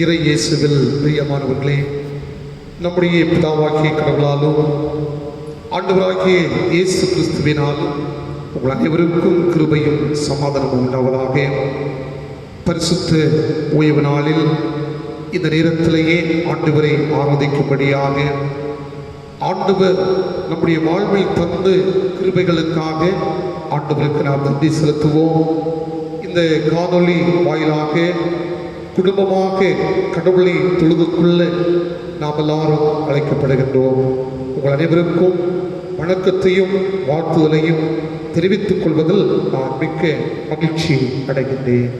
இறை இயேசுவில் பிரியமானவர்களே, நம்முடைய பிதாவாகிய கடவுளாலும் ஆண்டவராகிய இயேசு கிறிஸ்துவினாலும் உங்கள் அனைவருக்கும் கிருபையும் சமாதானமும் உண்டாவதாக. பரிசுத்த ஓய்வு நாளில் இந்த நேரத்திலேயே ஆண்டவரை ஆராதிக்கும்படியாக ஆண்டவர் நம்முடைய வாழ்வில் தந்து கிருபைகளுக்காக ஆண்டவருக்கு நாம் நன்றி செலுத்துவோம். இந்த காணொளி வாயிலாக குடும்பமாக கடவுளை தொழுது கொள்ள நாம் எல்லாரும் அழைக்கப்படுகின்றோம். உங்கள் அனைவருக்கும் வணக்கத்தையும் வாழ்த்துதலையும் தெரிவித்துக் கொள்வதில் நான் மிக்க மகிழ்ச்சி அடைகின்றேன்.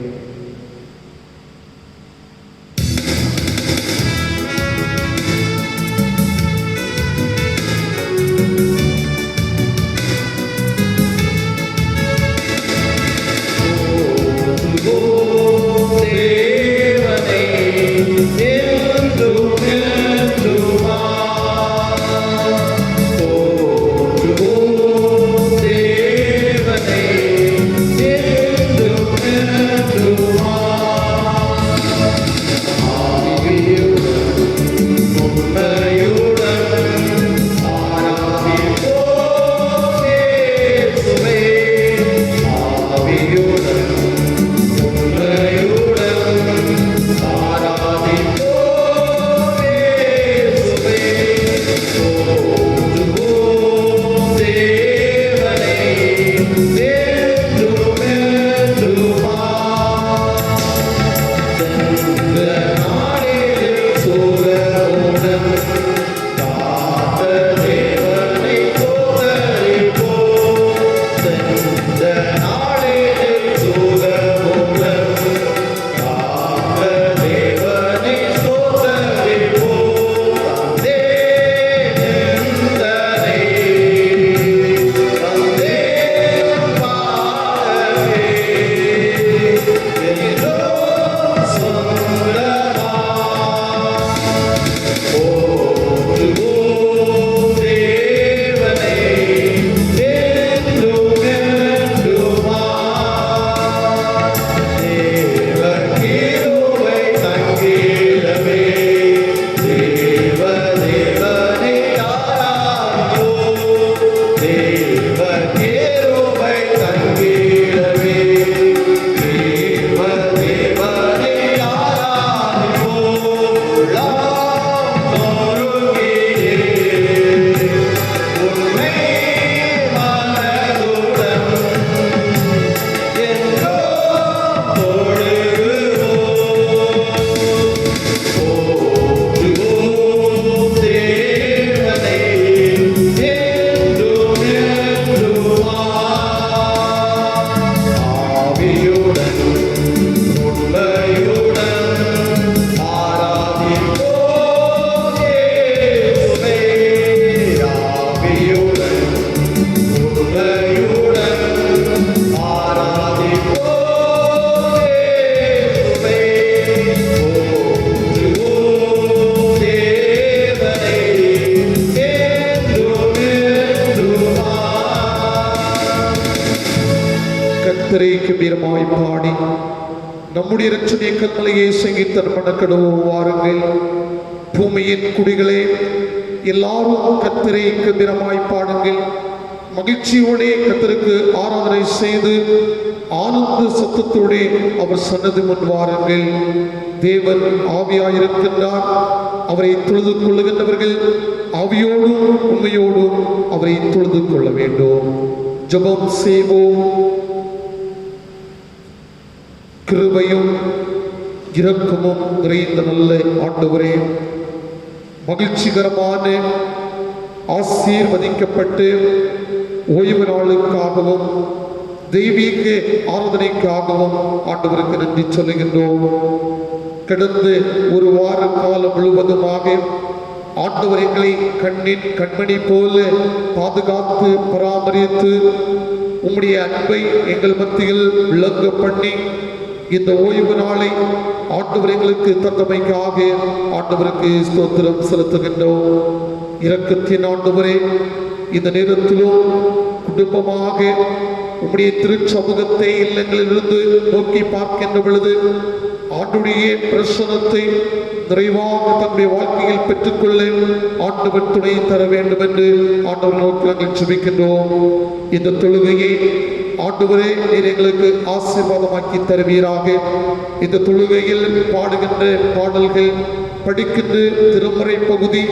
கம்பீரமாய் பாடி நம்முடைய இரட்சணிய கட்டளையை சங்கீதர் மனக்கடுவோம். வாருங்கள் பூமியின் குடிகளே, எல்லாரும் கர்த்தரை கம்பீரமாய் பாடுங்கள். மகிழ்ச்சியோடே கர்த்தருக்கு ஆராதனை செய்து ஆனந்த சத்தத்தோடே அவர் சன்னதி முன் வாருங்கள். தேவன் ஆவியாயிருக்கின்றார். அவரை தொழுது கொள்ளுகின்றவர்கள் ஆவியோடும் உண்மையோடும் அவரை தொழுது கொள்ள வேண்டும். ஜெபம் செய்வோம். கிருபையும் இரக்கமும் நிறைந்த நல்ல ஆண்டவரே, மகிழ்ச்சிகரமான ஆசீர்வதிக்கப்பட்டு ஓய்வு நாளுக்காகவும் தெய்வீக ஆராதனைக்காகவும் ஆண்டவருக்கு நன்றி சொல்லுகின்றோம். கடந்த ஒரு வார காலம் முழுவதுமாக ஆண்டவர் எங்களை கண்ணின் கண்மணி போல பாதுகாத்து பராமரித்து உம்முடைய அன்பை எங்கள் மத்தியில் விளங்க பண்ணி இந்த ஓய்வு நாளை ஆண்டவர் எங்களுக்கு தந்தமைக்காக ஆண்டவருக்கு ஸ்தோத்திரம் செலுத்துகின்றோம். இரக்கத்தின் ஆண்டவரே, இந்த நேரத்திலும் குடும்பமாக உம்முடைய திருச்சமூகத்தை இல்லங்களிலிருந்து நோக்கி பார்க்கின்ற பொழுது ஆண்டுடைய பிரசனத்தை நிறைவாக தன்னுடைய வாழ்க்கையில் பெற்றுக்கொள்ள ஆண்டவர் துணை தர வேண்டும் என்று ஆண்டவர் நோக்கி நாங்கள் ஜெபிக்கின்றோம். இந்த தொழுகையை ஆண்டவரே நீர் எங்களுக்கு ஆசீர்வாதமாக்கி தருவீராக. இந்த தொழுகையில் பாடுகின்ற பாடல்கள், படிக்கின்ற திருமறை பகுதி,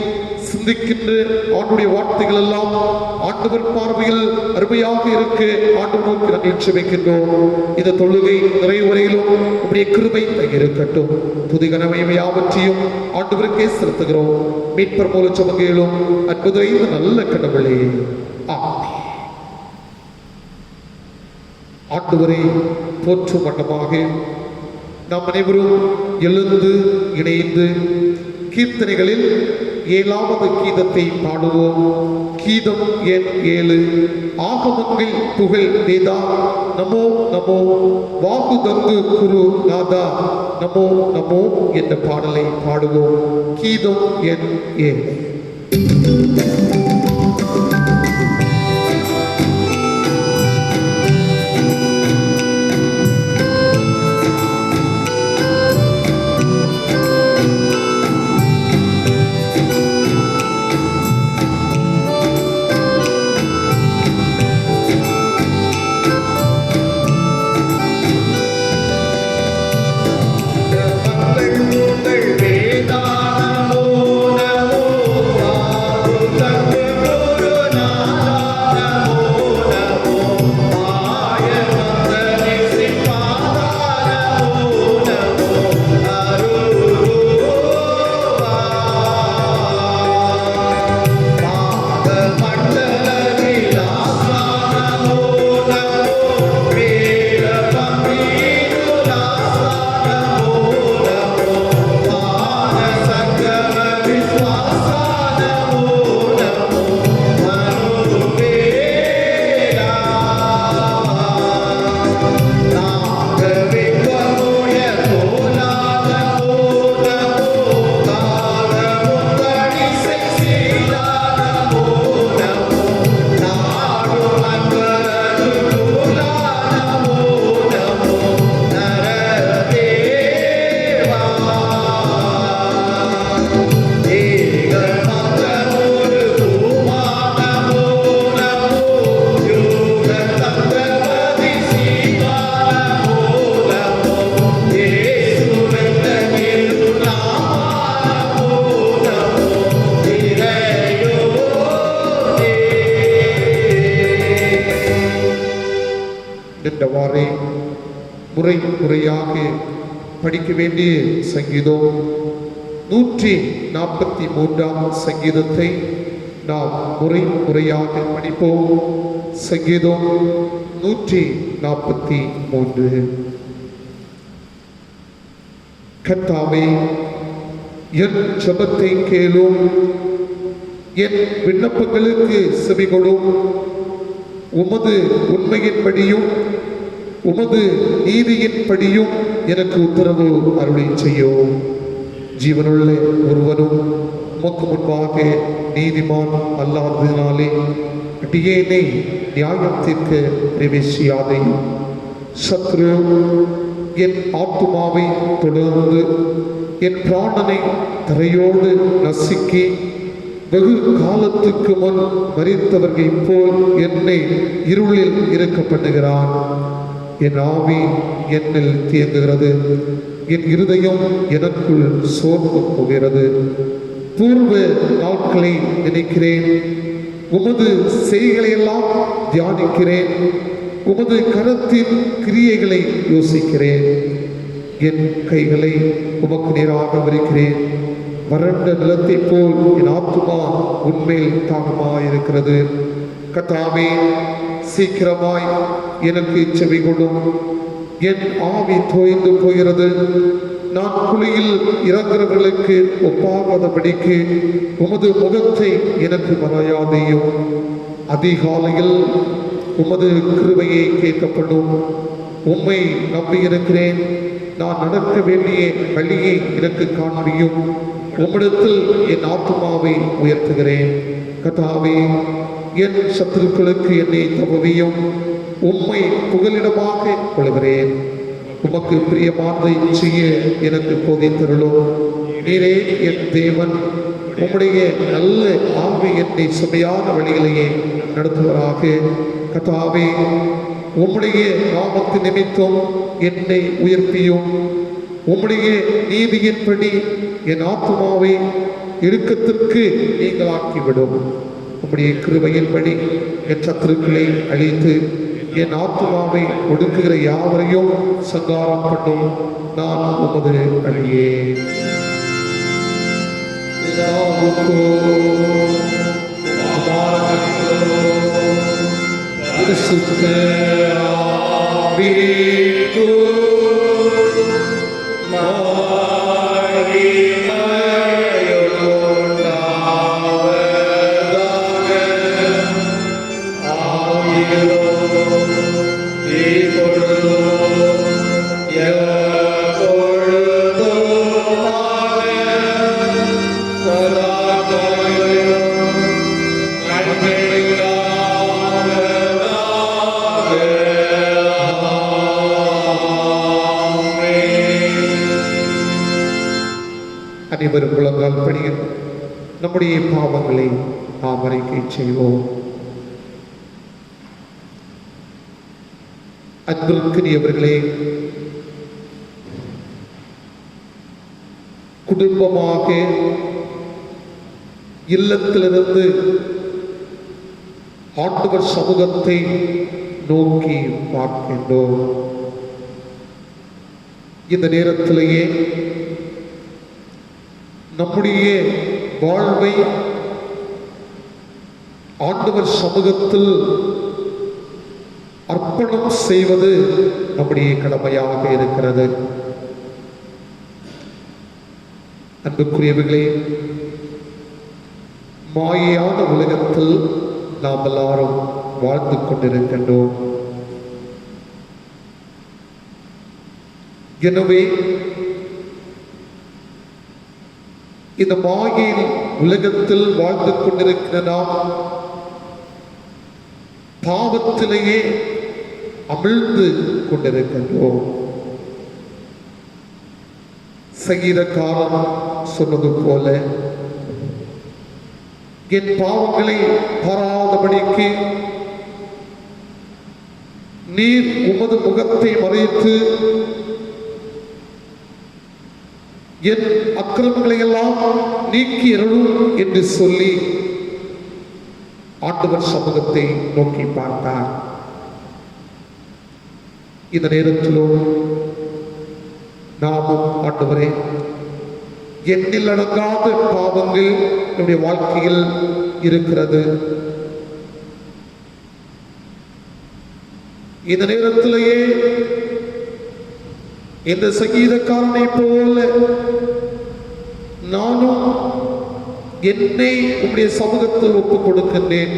சிந்திக்கின்ற ஆண்டுடைய வார்த்தைகள் எல்லாம் ஆண்டவர் பார்வையில் அருமையாக இருக்க ஆண்டவர் நோக்கி நாங்கள் ஜெபிக்கின்றோம். இந்த தொழுகை நிறைவரையிலும் உடைய கிருபை இருக்கட்டும். புதிகனமையை யாவற்றையும் ஆண்டவருக்கே செலுத்துகிறோம். மீட்பர் மூல சுமகையிலும் அற்புத நல்ல கடவுளே, ஆமென். ஆண்டவரை போற்றும் வண்ணமாக நாம் அனைவரும் எழுந்து இணைந்து கீர்த்தனைகளில் 7வது கீதத்தை பாடுவோம். கீதம் எண் 7. ஆகமங்கள் புகழ் வேதா நமோ நமோ, வாகு தங்கு குரு நாதா நமோ நமோ என்ற பாடலை பாடுவோம். கீதம் எண் 7. என்றவாறே முறை முறையாக படிக்க வேண்டிய சங்கீதம் 143ஆம் சங்கீதத்தை நாம் முறை முறையாக படிப்போம். சங்கீதம் 143. கர்த்தாவே, என் ஜெபத்தை கேளும், என் விண்ணப்பங்களுக்கு செவிகொடும். உமது உண்மையின்படியும் உமது நீதியின்படியும் எனக்கு உத்தரவு அருளை செய்யும். ஜீவனுள்ள ஒருவனும் உமக்கு முன்பாக நீதிமான் அல்லாததினாலே அடியேனை நியாயம் தீர்க்க பிரவேசியாதே. சத்ரு என் ஆத்துமாவை தொடர்ந்து என் பிராணனை தரையோடு நசுக்கி வெகு காலத்துக்கு முன் மரித்தவர்கள் போல் என்னை இருளில் இருக்க பண்ணுகிறான். என் ஆவி என்னில் தேங்குகிறது, என் இருதயம் எனக்குள் சோர்ந்து போகிறது. பூர்வ நாட்களை நினைக்கிறேன், உமது செய்கைகளையெல்லாம் தியானிக்கிறேன், உமது கரத்தின் கிரியைகளை யோசிக்கிறேன். என் கைகளை உமக்கு நேராக விரிக்கிறேன். வறண்ட நிலத்தை போல் என் ஆத்துமா உண்மையில் தாகமாயிருக்கிறது. கர்த்தாவே, சீக்கிரமாய் எனக்கு செவி கொடும். என் ஆவி தோய்ந்து போகிறது. நான் குழியில் இறங்குறவர்களுக்கு ஒப்பாகாதபடிக்கு உமது முகத்தை எனக்கு மறையாதையும். அதிகாலையில் உமது கிருபையை கேட்கப்படும். உம்மை நம்பியிருக்கிறேன். நான் நடக்க வேண்டிய வழியை எனக்கு காண்பியும். உம்மிடத்தில் என் ஆத்துமாவை உயர்த்துகிறேன். கர்த்தாவே, என் சத்துருக்களுக்கு என்னை தப்புவியும். உம்மை புகலிடமாக கொள்கிறேன். உமக்கு பிரியமானதை செய்ய எனக்கு போதித்தருளும். நீரே என் தேவன், உம்முடைய நல்ல ஆவி என்னை சுமையான வழிகளையே நடத்துவராக. கர்த்தாவே, உம்முடைய நாமத்தின் நிமித்தம் என்னை உயர்த்தியும், உம்முடைய நீதியின்படி என் ஆத்துமாவை இறுக்கத்திற்கு நீங்களாக்கிவிடும். உம்முடைய கிருபையின்படி என் சத்துருக்களை அழித்து என் ஆத்துமாவை ஒடுக்குகிற யாவரையும் சங்காரம் பண்ணும். நான் உமது அழியே. அனைவரும் முழங்கால் படியில் நம்முடைய பாவங்களை நாம் அறிக்கை செய்வோம். அன்பிற்குரியவர்களே, குடும்பமாக இல்லத்திலிருந்து ஆண்டவர் சமூகத்தை நோக்கி பார்க்கின்றோம். இந்த நேரத்திலேயே நம்முடைய வாழ்வை ஆண்டவர் சமூகத்தில் அர்ப்பணம் செய்வது நம்முடைய கடமையாக இருக்கிறது. அன்புக்குரியவர்களே, மாயான உலகத்தில் நாம் எல்லாரும் வாழ்ந்து கொண்டிருக்கின்றோம். எனவே இந்த மாயின் உலகத்தில் வாழ்ந்து கொண்டிருக்கிற நாம் பாவத்திலேயே அமிழ்ந்து கொண்டிருக்கின்றோம். சங்கீதக்காரன் சொன்னது போல, என் பாவங்களை பாராதபடிக்கு நீர் உமது முகத்தை மறைத்து என் அக்கிரமங்களை எல்லாம் நீக்கி அருளும் என்று சொல்லி ஆண்டவர் சமூகத்தை நோக்கி பார்த்தார். இந்த நேரத்திலும் நாமும் ஆண்டவரே, எண்ணில் அடங்காத பாவங்கள் நம்முடைய வாழ்க்கையில் இருக்கிறது. இந்த நேரத்திலேயே இந்த சங்கீதக்காரனை போல நானும் என்னை உம்முடைய சமூகத்தில் ஒப்புக் கொடுக்கின்றேன்.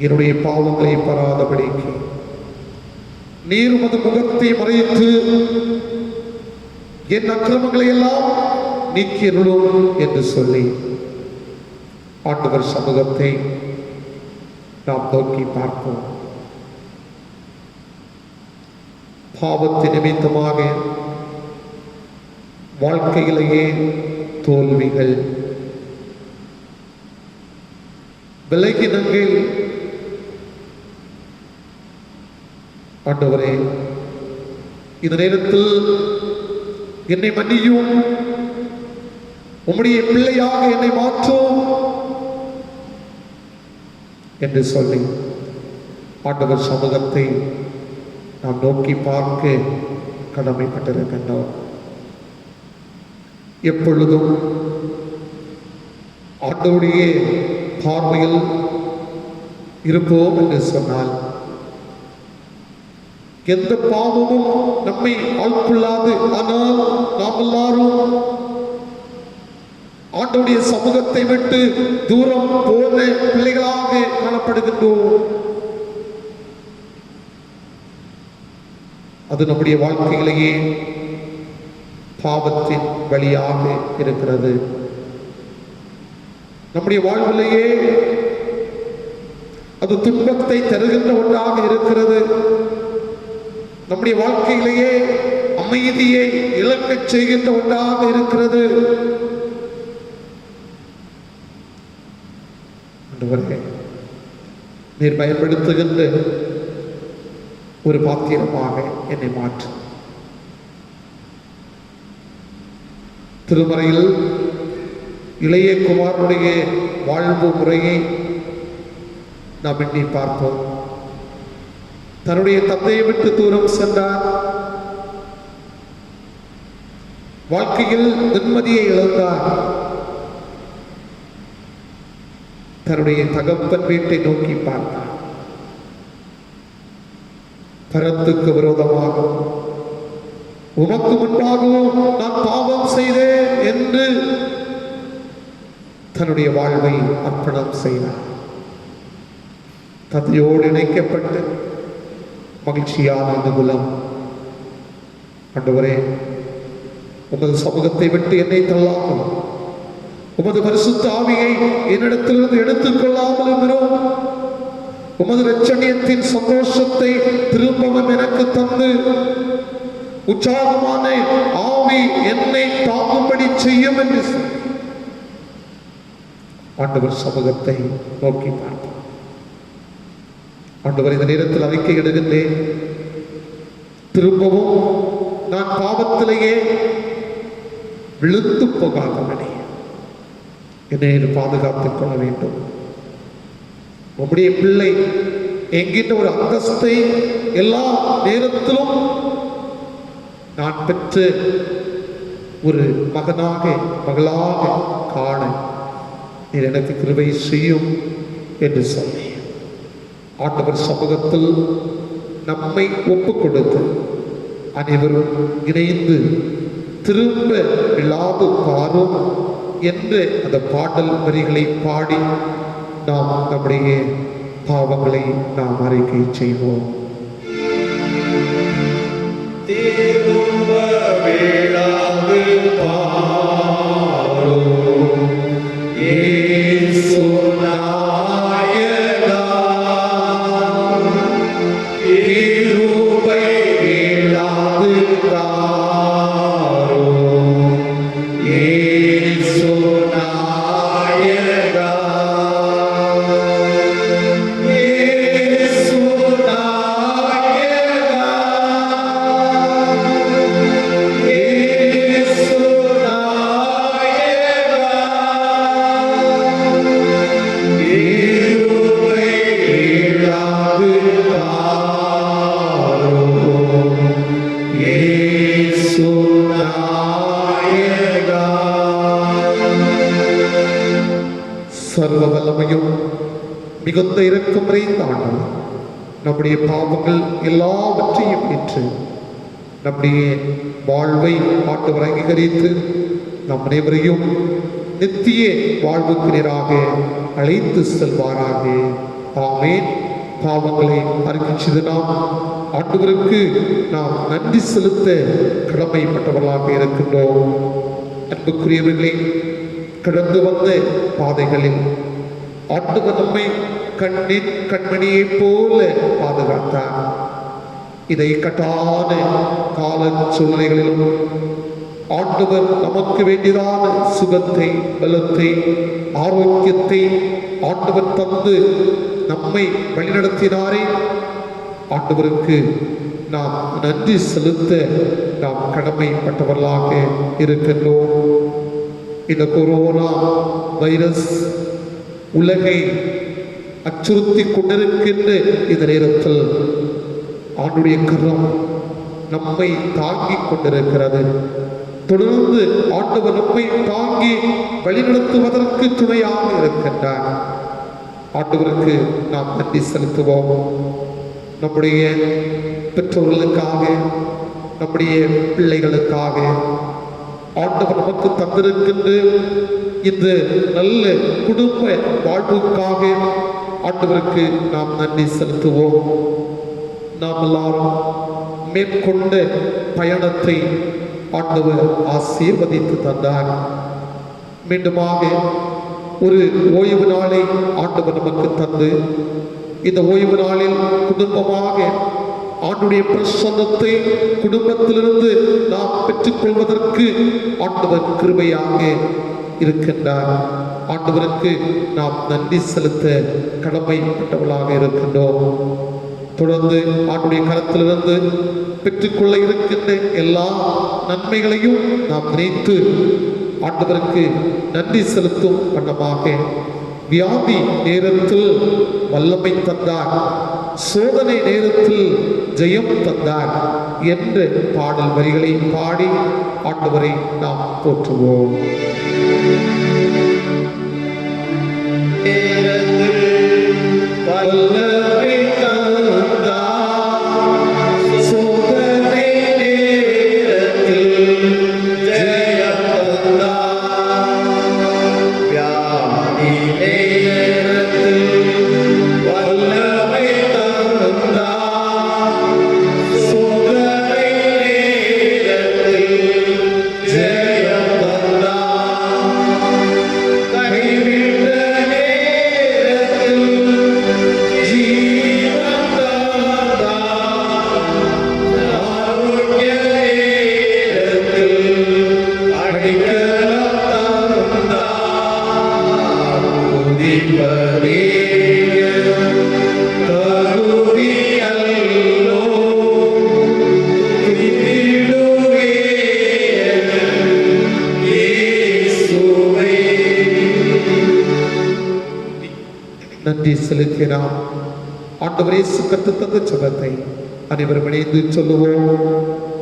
என்னுடைய பாவங்களை பாராதபடிக்கு நீர் உமது முகத்தை மறைத்து என் அக்கிரமங்களை எல்லாம் நீக்கி அருளும் என்று சொல்லி ஆண்டவர் சமூகத்தை நாம் நோக்கி பார்ப்போம். பாவத்தின் நிமித்தமாக வாழ்க்கையிலேயே தோல்விகள், விலகினங்கள், ஆண்டவரே இந்த நேரத்தில் என்னை மன்னியும், உம்முடைய பிள்ளையாக என்னை மாற்றும் என்று சொல்லி ஆண்டவர் சமூகத்தை நாம் நோக்கி பார்க்க கடமைப்பட்டிருக்கின்றோம். எப்பொழுதும் ஆண்டவருடைய பார்வையில் இருப்போம் என்று சொன்னால் எந்த பாவமும் நம்மை ஆட்கொள்ளாது. ஆனால் நாம் எல்லாரும் ஆண்டவருடைய சமூகத்தை விட்டு தூரம் போன பிள்ளைகளாக காணப்படுகின்றோம். அது நம்முடைய வாழ்க்கையிலேயே பாவத்தின் வழியாக இருக்கிறது. நம்முடைய வாழ்விலேயே அது துன்பத்தை தருகின்ற ஒன்றாக இருக்கிறது. நம்முடைய வாழ்க்கையிலேயே அமைதியை இழக்கச் செய்கின்ற ஒன்றாக இருக்கிறது. நீர் பயன்படுத்துகின்ற ஒரு பாத்திரமாக என்னை மாற்று. திருமறையில் இளைய குமாரனுடைய வாழ்வு முறையை நாம் எண்ணி பார்ப்போம். தன்னுடைய தந்தையை விட்டு தூரம் சென்றார். வாழ்க்கையில் நிம்மதியை இழந்தார். தன்னுடைய தகப்பன் வீட்டை நோக்கி பார்த்தார். பரத்துக்கு விரோதமாக உமக்கு முன்பாகவும் நான் பாவம் செய்தேன் என்று தன்னுடைய வாழ்வை அர்ப்பணம் செய்தார். தந்தையோடு இணைக்கப்பட்டு மகிழ்ச்சியான அனுகூலம். ஆண்டவரே, உமது சமூகத்தை விட்டு என்னை தள்ளாமல், உமது பரிசுத்த ஆவியை என்னிடத்திலிருந்து எடுத்துக் கொள்ளாமல் இருக்கிறோம். உமது இரட்சணியத்தின் சந்தோஷத்தை திரும்பவும் எனக்கு தந்து உற்சாகமான ஆவி என்னை தாங்கும்படி செய்யும் என்று ஆண்டவர் சமூகத்தை நோக்கி பார்ப்போம். ஆண்டவர், இந்த நேரத்தில் அறிக்கை இடுகின்றேன். திரும்பவும் நான் பாவத்திலேயே விழுந்து போகாதவனே என்னை பாதுகாத்துக் கொள்ள வேண்டும். உம்முடைய பிள்ளை என்கின்ற ஒரு அந்தஸ்தை எல்லா நேரத்திலும் நான் பெற்று ஒரு மகனாக மகளாக காண நீர் எனக்கு கிருபை செய்யும் என்று சொன்னேன். ஆண்டவர் சமூகத்தில் நம்மை ஒப்புக் கொடுத்து அனைவரும் இணைந்து திரும்ப விழாது பாரும் என்று அந்த பாடல் வரிகளை பாடி நாம் நம்முடைய பாவங்களை நாம் அறிக்கை செய்வோம். திரும்ப விழாது பாரும் இயேசு நாயகா, கிருபை விழாது பாரும் இயேசு நாயகா, இயேசு நாயகா, இயேசு நாயகா, கிருபை விழாது பாரும் இயேசு நாயகா. சர்வ வல்லமையும் மிகுந்த இரக்கம் நிறைந்த ஆண்டவர் நம்முடைய பாவங்கள் எல்லாவற்றையும் ஏற்று நம்முடைய வாழ்வை ஆண்டவர் அங்கீகரித்து நம் அனைவரையும் நித்திய வாழ்வுக்கு நேராக அழைத்து செல்வாராக. ஆமென். பாவங்களை அறிக்கைச்சது நாம் ஆண்டவருக்கு நாம் நன்றி செலுத்த கடமைப்பட்டவர்களாக இருக்கின்றோம். அன்புக்குரியவர்களே, கடந்து வந்த பாதைகளில் ஆண்டவர் நம்மை கண்மணியை போல பாதுகாத்தார். இதை கட்டான கால சூழ்நிலைகளிலும் ஆண்டவர் நமக்கு வேண்டியதான சுகத்தை, பலத்தை, ஆரோக்கியத்தை ஆண்டவர் தந்து நம்மை வழிநடத்தினாரே. ஆண்டவருக்கு நாம் நன்றி செலுத்த நாம் கடமைப்பட்டவர்களாக இருக்கின்றோம். இந்த கொரோனா வைரஸ் உலகை அச்சுறுத்தி கொண்டிருக்கின்ற இந்த நேரத்தில் ஆண்டுடைய கரம் நம்மை தாங்கிக் கொண்டிருக்கிறது. தொடர்ந்து ஆண்டவர் நம்மை தாங்கி வழிநடத்துவதற்கு துணையாக இருக்கின்றார். ஆண்டவருக்கு நாம் நன்றி செலுத்துவோம். நம்முடைய பெற்றோர்களுக்காக, நம்முடைய பிள்ளைகளுக்காக ஆண்டவர் நமக்கு தந்திருக்கின்ற இந்த நல்ல குடும்ப வாழ்வுக்காக ஆண்டவருக்கு நாம் நன்றி செலுத்துவோம். நாம் எல்லாரும் மேற்கொண்ட பயணத்தை ஆண்டவர் ஆசீர்வதித்து தந்தார். மீண்டுமாக ஒரு ஓய்வு நாளை ஆண்டவர் நமக்கு தந்து இந்த ஓய்வு நாளில் குடும்பமாக ஆண்டுடைய பிரசன்னத்தை குடும்பத்திலிருந்து நாம் பெற்றுக்கொள்வதற்கு ஆண்டவர் கிருபையாக இருக்கின்றார். ஆண்டவருக்கு நாம் நன்றி செலுத்த கடமைப்பட்டவர்களாக இருக்கின்றோம். தொடர்ந்து ஆண்டுடைய கரத்திலிருந்து பெற்றுக்கொள்ள இருக்கின்ற எல்லா நன்மைகளையும் நாம் நினைத்து ஆண்டவருக்கு நன்றி செலுத்தும் வண்ணமாக, வியாதி நேரத்தில் வல்லமை தந்தார், சோதனை நேரத்தில் ஜெயம் தந்தார் என்ற பாடல் வரிகளை பாடி ஆண்டவரை நாம் போற்றுவோம். நன்றி செலுத்தினார். ஆண்டவரே, கற்றுத் தந்த ஜெபத்தை அனைவரும் இணைந்து சொல்லுவோம்.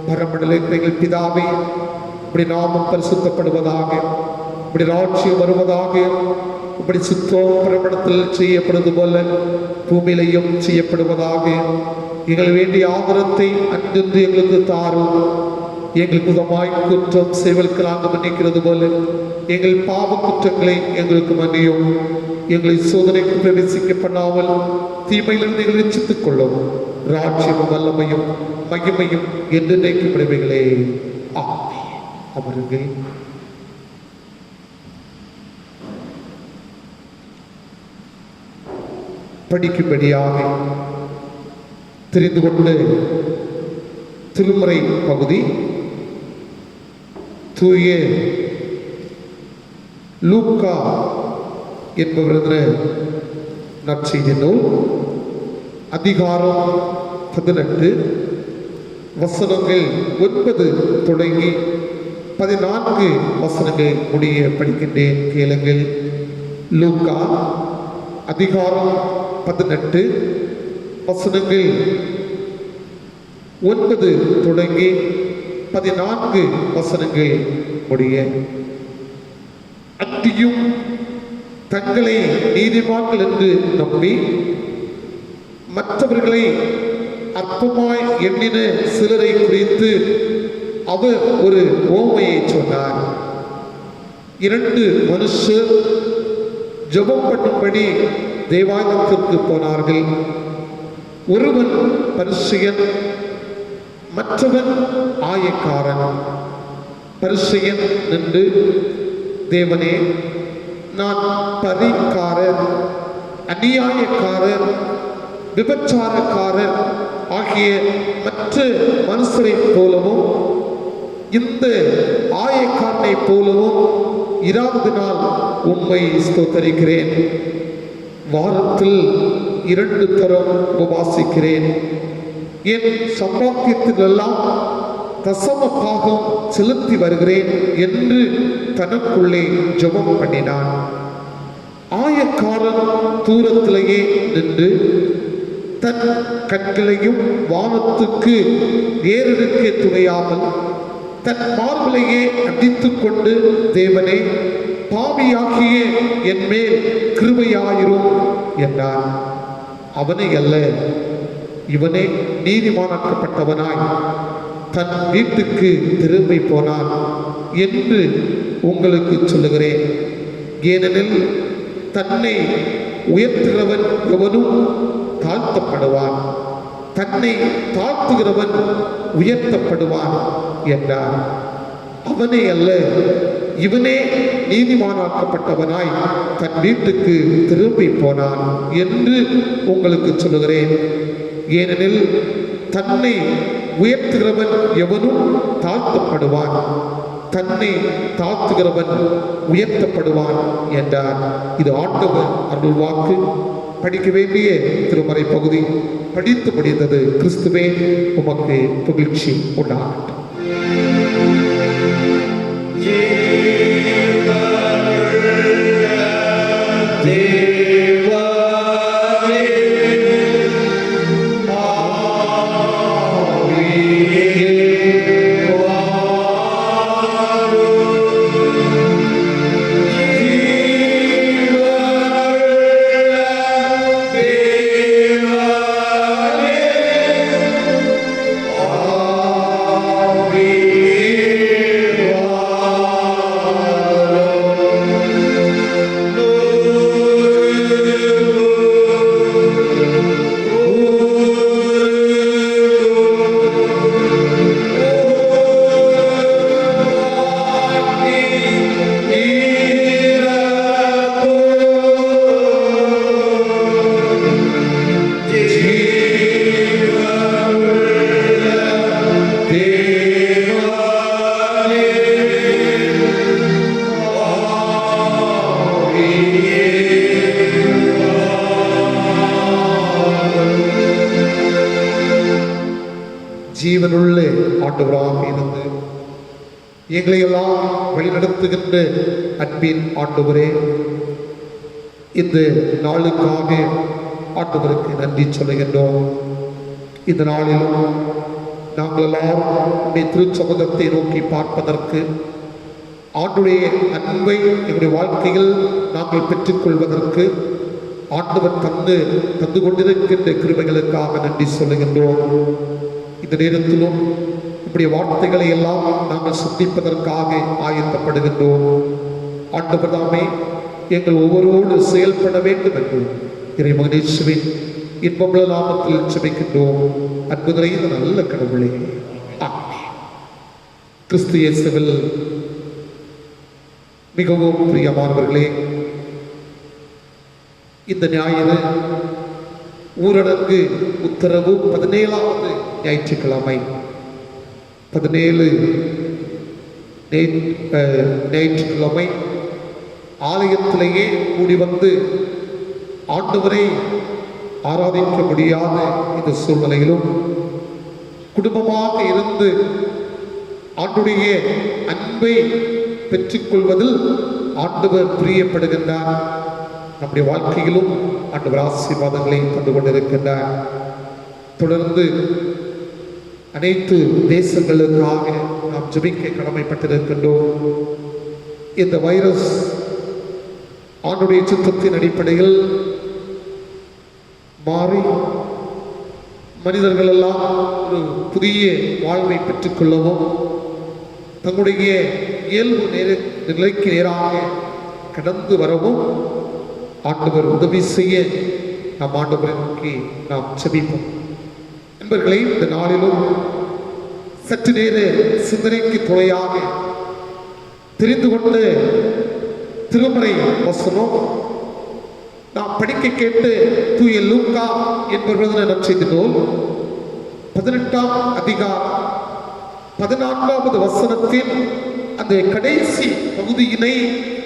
பரமண்டலங்கள் பிதாவே, இப்படி நாமம் பரிசுத்தப்படுவதாக, இப்படி ராட்சியம் வருவதாக, இப்படி சுத்தம் பரமண்டலத்தில் செய்யப்படுவது போல பூமியிலையும் செய்யப்படுவதாக. எங்கள் வேண்டிய ஆதரத்தை அன்று எங்களுக்கு தாரும். எங்களுக்கு உதமாய் குற்றம் செய்வதற்கு நாங்கள் மன்னிக்கிறது போல எங்கள் பாவ குற்றங்களை எங்களுக்கு மன்னியும். எங்களை சோதனைக்கு பிரவேசிக்க பண்ணாமல் தீமையிலிருந்து எங்களை ரட்சித்துக் கொள்ளும். ராட்சியமும் வல்லமையும் மகிமையும் என்று நினைக்கப்படுவீர்களே. ஆமென். அமருங்கள். படிக்கும்படியாக தெரிந்து கொண்டு திருமுறை பகுதி தூய லூக்கா என்பவர் நற்செய்தி நூல், அதிகாரம் 18, வசனங்கள் 9 தொடங்கி 14 வசனங்கள் முடிய படிக்கின்றேன், கேளுங்கள். லூக்கா அதிகாரம் 18, வசனங்கள் 9 தொடங்கி 14 வசனங்கள் முடிய. அத்தியும் தங்களை நீதிமான்கள் என்று நம்பி மற்றவர்களை அற்பமாய் எண்ணின சிலரை குறித்து அவர் ஒரு ஓமையை சொன்னார். 2 மனுஷர் ஜெபம் பண்ணும்படி தேவாலயத்திற்கு போனார்கள். ஒருவன் பரிசேயன், மற்றவன் ஆயக்காரன். பரிசேயன் நின்று, தேவனே, நான் பரிகாரர், அநியாயக்காரர், விபச்சாரக்காரர் ஆகிய மற்ற மனுஷரை போலவும் இந்த ஆயக்காரனை போலவும் இராததினால் உம்மை ஸ்தோத்தரிக்கிறேன். வாரத்தில் 2 தரம் உபவாசிக்கிறேன். என் சம்பாத்தியத்திலெல்லாம் தசம பாகம் செலுத்தி வருகிறேன் என்று தனக்குள்ளே ஜெபம் பண்ணினான். ஆயக்காரன் தூரத்திலேயே நின்று தன் கண்களையும் வானத்துக்கு ஏறெடுக்க துணையாமல் தன் மார்பிலையே அடித்துக் கொண்டு, தேவனே, பாவியாகிய என் மேல் கிருபையாயிரும் என்றார். அவனை அல்ல, இவனே நீதிமானாக்கப்பட்டவனாய் தன் வீட்டுக்கு திரும்பி போனான் என்று உங்களுக்கு சொல்லுகிறேன். ஏனெனில் தன்னை உயர்த்துகிறவன் எவனும் தாழ்த்தப்படுவான், தன்னை தாழ்த்துகிறவன் உயர்த்தப்படுவான் என்றார். அவனே அல்ல, இவனே நீதிமானாக்கப்பட்டவனாய் தன் வீட்டுக்கு திரும்பி போனான் என்று உங்களுக்கு சொல்லுகிறேன். ஏனெனில் தன்னை உயர்த்துகிறவன் எவனும் தாழ்த்தப்படுவான், தன்னை தாழ்த்துகிறவன் உயர்த்தப்படுவான் என்றார். இது ஆண்டவர் அருள் வாக்கு. படிக்க வேண்டிய திருமறை பகுதி படித்து முடிந்தது. கிறிஸ்துவே உமக்கு புகழ்ச்சி உண்டாகட்டும். ஜீவனுள்ள ஆண்டவராக இருந்து எங்களை எல்லாம் வழிநடத்துகின்ற அன்பின் ஆண்டவரே, இந்த நாளுக்காக ஆண்டவருக்கு நன்றி சொல்லுகின்றோம். இந்த நாளிலும் நாங்கள் எல்லாரும் உடைய திருச்சமூகத்தை நோக்கி பார்ப்பதற்கு, ஆண்டுடைய அன்பை எங்களுடைய வாழ்க்கையில் நாங்கள் பெற்றுக்கொள்வதற்கு ஆண்டவர் தந்து கொண்டிருக்கின்ற கிருபைகளுக்காக நன்றி சொல்லுகின்றோம். இந்த நேரத்திலும் இப்படி வார்த்தைகளை எல்லாம் நாங்கள் சிந்திப்பதற்காக ஆயத்தப்படுகின்றோம். ஆண்டவர் தாமே எங்கள் ஒவ்வொருவரோடு செயல்பட வேண்டும் என்று இறைமகனேசுவின் இன்பமுள்ள நாமத்தில் ஜெபிக்கின்றோம். அன்பு நிறைந்த நல்ல கடவுளே, ஆமென். கிறிஸ்து இயேசுவில் மிகவும் பிரியமானவர்களே, இந்த ஞாயிறு ஊரடங்கு உத்தரவு 17வது ஞாயிற்றுக்கிழமை 17 ஞாயிற்றுக்கிழமை ஆலயத்திலேயே கூடி வந்து ஆண்டவரை ஆராதிக்க முடியாத இந்த சூழ்நிலையிலும் குடும்பமாக இருந்து ஆண்டுடைய அன்பை பெற்றுக்கொள்வதில் ஆண்டவர் பிரியப்படுகின்றார். நம்முடைய வாழ்க்கையிலும் ஆண்டவர் ஆசீர்வாதங்களை தந்து கொண்டிருக்கின்றார். தொடர்ந்து அனைத்து தேசங்களுக்காக நாம் ஜெபிக்க கடமைப்பட்டிருக்கின்றோம். இந்த வைரஸ் ஆண்டுடைய சித்தத்தின் அடிப்படையில் மாறி மனிதர்கள் எல்லாம் ஒரு புதிய வாழ்வை பெற்றுக்கொள்ளவும் தங்களுடைய இயல்பு நிலைக்கு நேராக கடந்து வரவும் ஆண்டவர் உதவி செய்ய நாம் ஆண்டவரை நோக்கி நாம் ஜெபிப்போம். நண்பர்களே, இந்த நாளிலும் சற்று நேர சிந்தனைக்கு துணையாக தெரிந்து கொண்ட திருமறை வசனம் நாம் படிக்க கேட்டு தூய லூக்கா என்பவர் நற்செய்தி நூல் 18ஆம் அதிகாரம் 14வது வசனத்தின் அந்த கடைசி பகுதியினை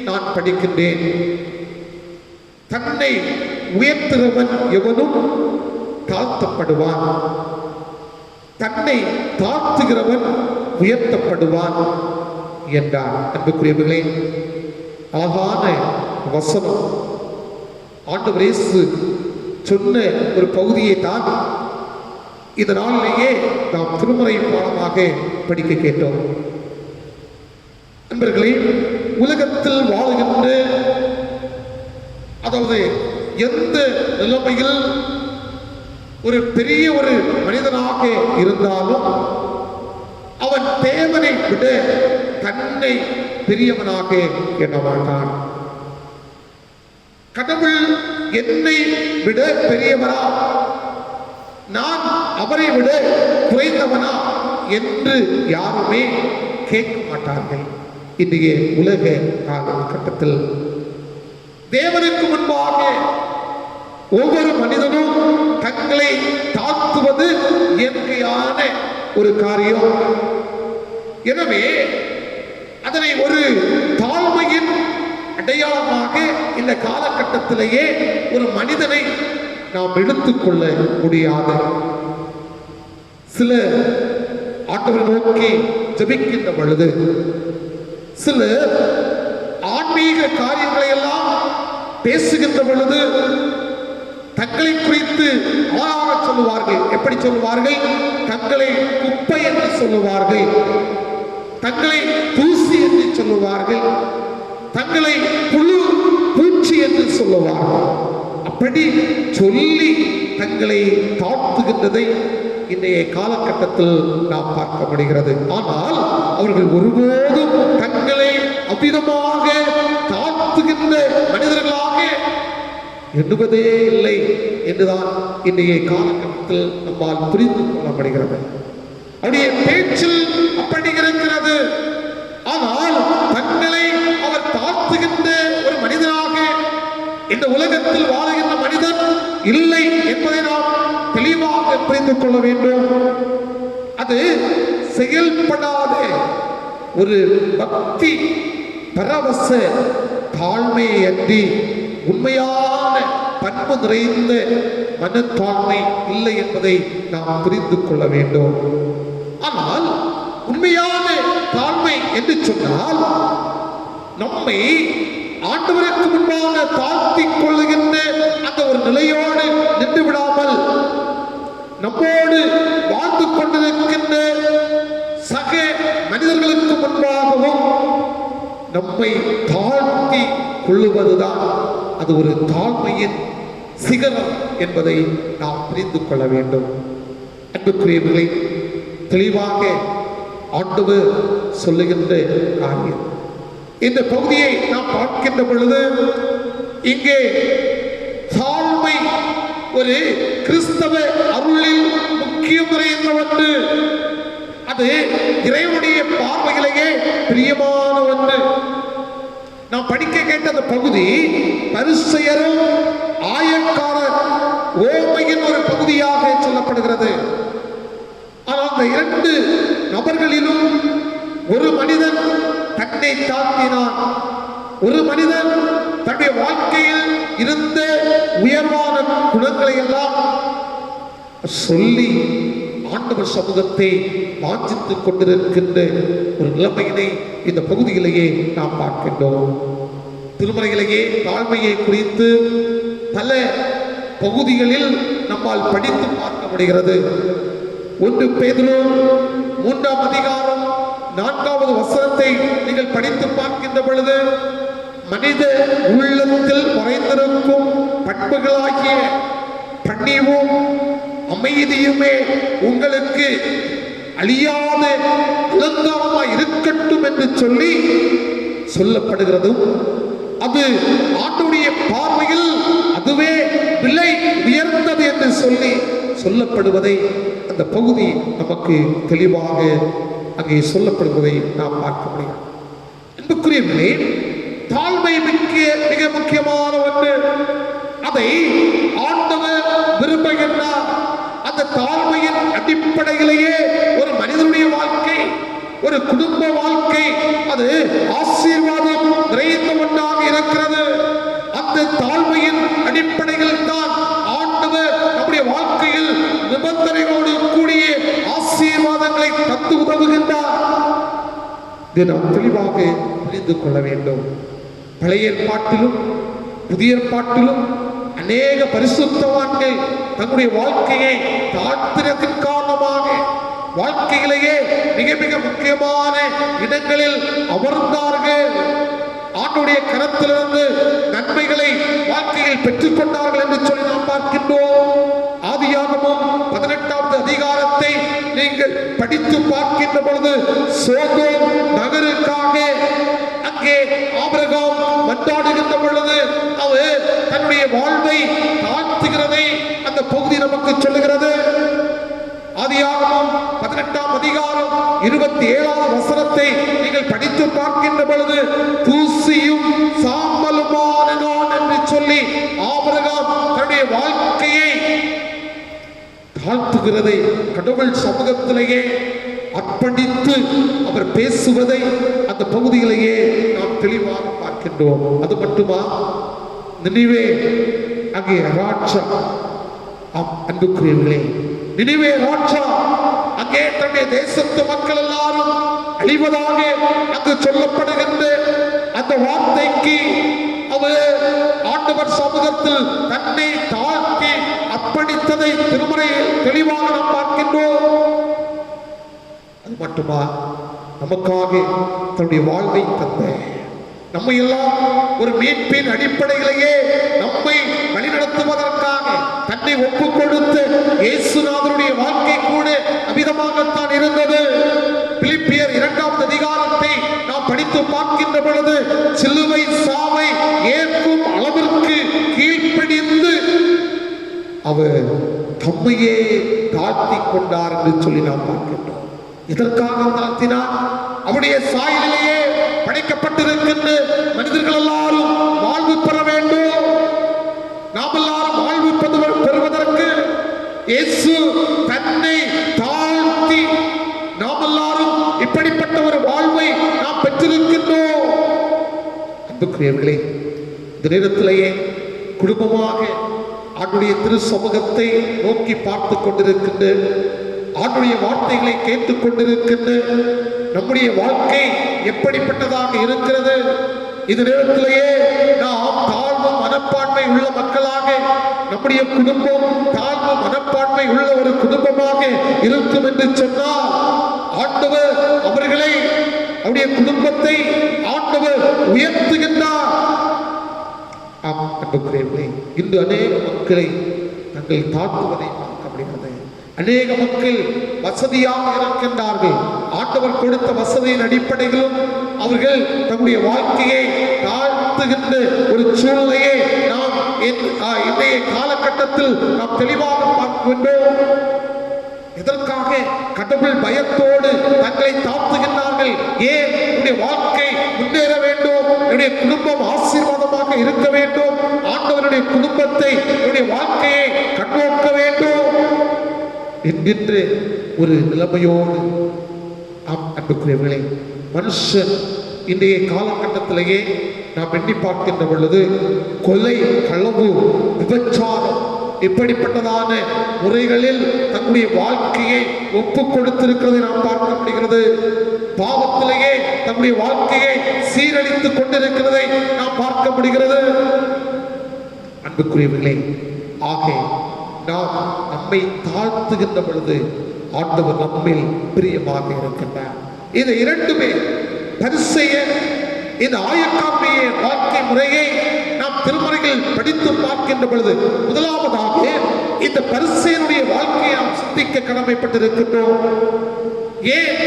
நான் படிக்கின்றேன். தன்னை உயர்த்துகிறவன் எவனும் தாழ்த்தப்படுவான், தன்னை தாழ்த்துகிறவன் உயர்த்தப்படுவான் என்றார். அன்புக்குரியவர்களே, அழகான வசனம். ஆண்டவர் இயேசு சொன்ன ஒரு பகுதியை தான் இந்த நாளிலேயே நாம் திருமறை பாடமாக படிக்க கேட்டோம். நண்பர்களே, உலகத்தில் வாழுகின்ற, அதாவது எந்த நிலைமையில் ஒரு பெரிய ஒரு மனிதனாக இருந்தாலும் அவன் தேவனை விட தன்னை பெரியவனாக எண்ண மாட்டான். கடவுள் என்னை விட பெரியவனா, நான் அவரை விட குறைந்தவனா என்று யாருமே கேட்க மாட்டார்கள். இன்றைய உலக காலகட்டத்தில் தேவனுக்கு முன்பாக ஒவ்வொரு மனிதனும் தங்களை தாழ்த்துவது இயற்கையான ஒரு காரியம். எனவே அதனை ஒரு தாழ்மையின் அடையாளமாக இந்த காலகட்டத்திலேயே ஒரு மனிதனை நாம் எடுத்துக்கொள்ள முடியாது. சில ஆண்டவரை நோக்கி ஜெபிக்கின்ற பொழுது சில ஆன்மீக காரியங்களை எல்லாம் பேசுகின்ற பொழுது தங்களை குறித்து ஆளாக சொல்லுவார்கள். எப்படி சொல்லுவார்கள்? தங்களை குப்பை என்று சொல்லுவார்கள், தங்களை தூசி என்று சொல்லுவார்கள், தங்களை புழு பூச்சி என்று சொல்லுவார்கள். அப்படி சொல்லி தங்களை தாழ்த்துகின்றதை இன்றைய காலகட்டத்தில் நாம் பார்க்க முடிகிறது. ஆனால் அவர்கள் ஒருபோதும் தங்களை அவ்விதமாக தாழ்த்துகின்ற மனிதர்களாக எண்ணுவதே இல்லை என்றுதான் இன்றைய காலகட்டத்தில் நம்மால் புரிந்து கொள்ளப்படுகிறது. அவருடைய பேச்சில் அப்படி இருக்கிறது. ஆனால் தங்களை அவர் தாழ்த்துகின்ற ஒரு மனிதனாக இந்த உலகத்தில் வாழுகின்ற மனிதன் இல்லை என்பதை நாம் தெளிவாக புரிந்து கொள்ள வேண்டும். அது செயல்படாத ஒரு பக்தி பரவச தாழ்மையை அன்றி உண்மையான பண்பு நிறைந்த மனத்தாழ்மை இல்லை என்பதை நாம் புரிந்து கொள்ள வேண்டும். ஆனால் உண்மையான தாழ்மை என்று சொன்னால் நம்மை ஆண்டவருக்கு முன்பாக தாழ்த்திக் கொள்ளுகின்ற அந்த ஒரு நிலையோடு நின்று விடாமல் நம்மோடு வாழ்ந்து கொண்டிருக்கின்ற சக மனிதர்களுக்கு முன்பாகவும் நம்மை தாழ்த்தி கொள்ளுவதுதான் அது ஒரு தாழ்மையின் சிகரம் என்பதை நாம் புரிந்து கொள்ள வேண்டும். அன்புக்குரியவர்களை, தெளிவாக ஆண்டவர் சொல்லுகின்ற காரியம் இந்த பகுதியை நாம் பார்க்கின்ற பொழுது இங்கே தாழ்மை ஒரு கிறிஸ்தவ அருளில் முக்கியம் நிறைந்த ஒன்று. அது இறைவனுடைய பார்வையிலேயே பிரியமான ஒன்று. நாம் படிக்க கேட்ட அந்த பகுதி பரிசேயரும் ஆயக்காரர் ஓமையின் ஒரு பகுதியாக சொல்லப்படுகிறது. ஆனால் அந்த இரண்டு நபர்களிலும் ஒரு மனிதன் தன்னை தாழ்த்தினான், ஒரு மனிதன் தன்னுடைய வாழ்க்கையில் இருந்த உயர்வான குணங்களை எல்லாம் சொல்லி ஆண்டவர் சமூகத்தை வாஞ்சித்துக் கொண்டிருக்கின்ற ஒரு நிலைமையினை இந்த பகுதியிலேயே நாம் பார்க்கின்றோம். திருமறையிலேயே தாழ்மையை குறித்து பல பகுதிகளில் நம்மால் படித்து பார்க்க முடிகிறது. 1 பேதுரு 3ஆம் அதிகாரம் 4வது வசனத்தை நீங்கள் படித்து பார்க்கின்ற பொழுது மனித உள்ளத்தில் மறைந்திருக்கும் பண்புகளாகிய பணிவும் அமைதியுமே உங்களுக்கு அழியாத அலங்காரமாய் இருக்கட்டும் என்று சொல்லி சொல்லப்படுகிறதும், அது ஆண்டவருடைய பார்வையில் அதுவே விலை உயர்ந்தது என்று சொல்லி சொல்லப்படுவதை அந்த பகுதி நமக்கு தெளிவாக அங்கே சொல்லப்படுவதை நாம் பார்க்க முடியும். அன்புக்குரியவர்களே, தாழ்மை மிக முக்கியமான ஒன்று. அதை ஆண்டவர் விரும்புகின்றார். அந்த தாழ்மையின் அடிப்படையிலேயே ஒரு மனிதனுடைய வாழ்க்கை, ஒரு குடும்ப வாழ்க்கை அது ஆசீர்வாதம் நிறைந்த ஒன்றாக இருக்கிறது. அந்த தாழ்மையின் அடிப்படையில் தான் ஆண்டவர் நம்முடைய வாழ்க்கையில் நிபந்தனைகளோடு கூடிய ஆசீர்வாதங்களை தந்து உதவுகின்றார். இதை நாம் தெளிவாக புரிந்து கொள்ள வேண்டும். பழைய ஏற்பாட்டிலும் புதிய ஏற்பாட்டிலும் அநேக பரிசுத்தவான்கள் தங்களுடைய வாழ்க்கையை தாழ்த்தினத்தின் காரணமாக வாழ்க்கையிலேயே மிக மிக முக்கியமான இடங்களில் அமர்ந்தார்கள். ஆண்டுடைய கரத்திலிருந்து நன்மைகளை வாழ்க்கையில் பெற்றுக் கொண்டார்கள் என்று சொல்லி நாம் பார்க்கின்றோம். ஆதியாகமம் 18வது அதிகாரத்தை நீங்கள் படித்து பார்க்கின்ற பொழுது சோதோம் நகருக்காக அங்கே ஆபிரகாம் மன்றாடுகின்ற பொழுது அவர் தன்னுடைய வாழ்வை தாழ்த்துகிறதை அந்த பகுதி நமக்கு சொல்லுகிறது. ஆதியாகமம் 18ஆம் அதிகாரம் 27வது வசனத்தை நீங்கள் படித்து பார்க்கின்ற பொழுது தூசியும் சாம்பலுமான நான் என்று சொல்லி ஆபிரகாம் தன்னுடைய வாழ்க்கையை தாழ்த்துகிறதை, கடவுள் சமூகத்திலேயே அர்ப்பணித்து அவர் பேசுவதை அந்த பகுதியிலேயே நாம் தெளிவாக பார்க்கின்றோம். அது மட்டுமா, நினிவே அங்கே ராஜா, அன்புக்குரியவர்களே, நினிவே ராஜா அங்கே தன்னுடைய தேசத்து மக்கள் எல்லாரும் அழிவதாக அங்கு சொல்லப்படுகின்ற அந்த வார்த்தைக்கு அவர் ஆண்டவர் சமூகத்தில் தன்னை தாழ்த்தி அர்ப்பணித்ததை திருமறையில் தெளிவாக நாம் பார்க்கின்றோம். அது மட்டுமா, நமக்காக தன்னுடைய வாழ்வை தந்த, நம்மை எல்லாம் ஒரு மீட்பின் அடிப்படையிலேயே நம்மை வழிநடத்துவதற்காக தன்னை ஒப்புக் கொடுத்து இயேசுநாதருடைய வாழ்க்கை கூட அமிதமாகத்தான் இருந்தது. பிலிப்பியர் 2வது அதிகாரத்தை நாம் படித்து பார்க்கின்ற பொழுது, சிலுவை சாவை ஏற்கும் அளவிற்கு கீழ்ப்படிந்து அவர் தம்மையே தாழ்த்தி கொண்டார் என்று சொல்லி நாம் பார்க்கின்றோம். இதற்காக தாழ்த்தினார். அவருடைய சாயலிலேயே படைக்கப்பட்டிருக்கின்ற மனிதர்கள் எல்லாரும் வாழ்வு பெற வேண்டும். நாம் எல்லாரும் வாழ்வு பெறுவதற்கு இயேசு தன்னை தாழ்த்தி நாம் எல்லாரும் இப்படிப்பட்ட ஒரு வாழ்வை நாம் பெற்றிருக்கின்றோம். அன்புக்குரியவர்களே, இந்த நேரத்திலேயே குடும்பமாக ஆண்டுடைய திரு சமூகத்தை நோக்கி பார்த்து கொண்டிருக்கின்ற, ஆண்டுடைய வார்த்தைகளை கேட்டுக் கொண்டிருக்கின்ற நம்முடைய வாழ்க்கை எப்படிப்பட்டதாக இருக்கிறது? இந்த நேரத்திலேயே நாம் தாழ்வு மனப்பான்மை உள்ள மக்களாக, நம்முடைய குடும்பம் தாழ்வு மனப்பான்மை உள்ள ஒரு குடும்பமாக இருக்கும் என்று சொன்னால், ஆண்டவர் அவர்களை, அவருடைய குடும்பத்தை ஆண்டவர் உயர்த்துகின்றார். அன்புக்குரியவர்களே, இன்று அநேக மக்களை தங்கள் தாழ்த்துவதை பார்க்க முடிகிறது. அநேக மக்கள் வசதியாக இருக்கின்றார்கள். ஆண்டவர் கொடுத்த வசதியின் அடிப்படையிலும் அவர்கள் தங்களுடைய வாழ்க்கையை தாழ்த்துகின்ற ஒரு சூழ்நிலையை நாம் இன்றைய காலகட்டத்தில் நாம் தெளிவாக பார்க்கின்றோம். இதற்காக கடவுள் பயத்தோடு தங்களை தாழ்த்துகின்றார்கள். ஏன்? என்னுடைய வாழ்க்கை முன்னேற வேண்டும், என்னுடைய குடும்பம் ஆசீர்வாதமாக இருக்க வேண்டும், ஆண்டவருடைய குடும்பத்தை, என்னுடைய வாழ்க்கையை கண்ணோக்க வேண்டும் என்கின்ற ஒரு நிலைமையோடு அன்புக்குரியவர்களே, மனுஷன் இன்றைய காலகட்டத்திலேயே நாம் எண்ணி பார்க்கின்ற பொழுது கொலை, களவு, விபச்சாரம் இப்படிப்பட்டதான முறைகளில் தன்னுடைய வாழ்க்கையை ஒப்புக் கொடுத்திருக்கிறதை நாம் பார்க்க முடிகிறது. பாவத்திலேயே தன்னுடைய வாழ்க்கையை சீரழித்துக் கொண்டிருக்கிறதை நாம் பார்க்க முடிகிறது. அன்புக்குரியவர்களே, ஆக நாம் நம்மை தாழ்த்துகின்ற பொழுது ஆண்டவர் நம்மில் பிரியமாக இருக்கின்றார். இது இரண்டுமே பரிசேயர் இந்த ஆயக்காரனுடைய வாழ்க்கை முறையை நாம் திருமறையில் படித்து பார்க்கின்ற பொழுது, முதலாவதாக இந்த பரிசேயனுடைய வாழ்க்கையை நாம் சிந்திக்க கடமைப்பட்டிருக்கின்றோம். ஏன்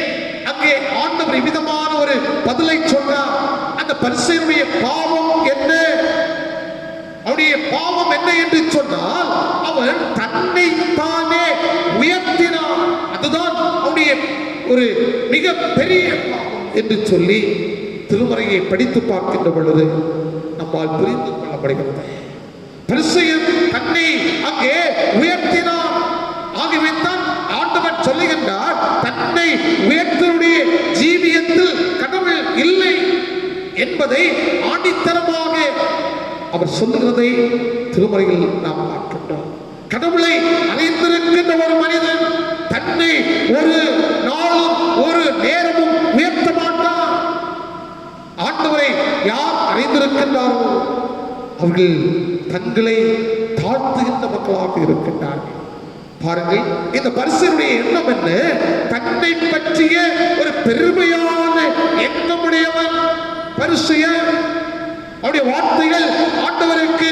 அங்கே ஆண்டவர் விதமான ஒரு பதிலை சொன்னார்? அந்த பரிசேயனுடைய பாவம் என்ன? அவருடைய பாவம் என்ன என்று சொன்னால், அவன் தன்னை தானே உயர்த்தினான். அதுதான் அவருடைய ஒரு மிக பெரிய பாவம் என்று சொல்லி திருமறையை படித்து பார்க்கின்ற பொழுது நம்மால் புரிந்து கொள்ளப்படுகிறது. பரிசேயன் தன்னை அங்கே உயர்த்தினான். ஆகவே தான் ஆண்டவர் சொல்லுகின்றார், தன்னை உயர்த்தனுடைய ஜீவியத்தில் கடவுள் இல்லை என்பதை ஆணித்தரமாக அவர் சொல்லுகிறதை திருமறையில் நாம் பார்க்கின்றோம். கடவுளை அறிந்திருக்கின்ற ஒரு மனிதன் தன்னை ஒரு நாளும் ஒரு நேரமும் உயர்த்த மாட்டார். ஆண்டவரை யார் அறிந்திருக்கின்றார்களோ அவர்கள் தங்களை தாழ்த்துகின்ற மக்களாக இருக்கின்றார்கள். பாருங்கள், இந்த பரிசேயனுடைய எண்ணம் என்ன? தன்னை பற்றிய ஒரு பெருமையான எண்ணமுடையவன் பரிசேயன். அவருடைய வார்த்தைகள் ஆண்டவருக்கு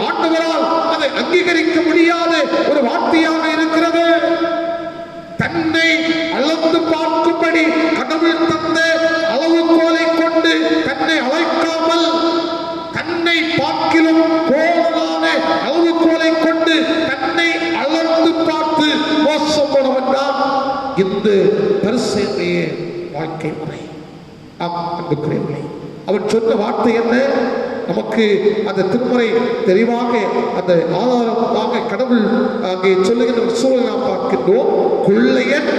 ஆண்டவரால் அதை அங்கீகரிக்க முடியாத ஒரு வார்த்தையாக இருக்கிறது. தன்னை அளந்து பார்க்கும்படி கடவுள் தந்த அளவுகோலை கொண்டு தன்னை அழைக்காமல், தன்னை பார்க்கிலும் கோலான அளவுகோலை கொண்டு தன்னை அளந்து பார்த்து மோசம் போனவன் தான் இந்த பரிசேயனுடைய வாழ்க்கை முறை. அன்புக்குரியவர்களே, அவன் சொன்ன வார்த்தை என்ன? நமக்கு அந்த திருமறை தெளிவாக அந்த ஆதாரமாக கடவுள் அங்கே சொல்லுகின்ற ஒரு சூழலை நாம் பார்க்கின்றோம். கொள்ளையன்,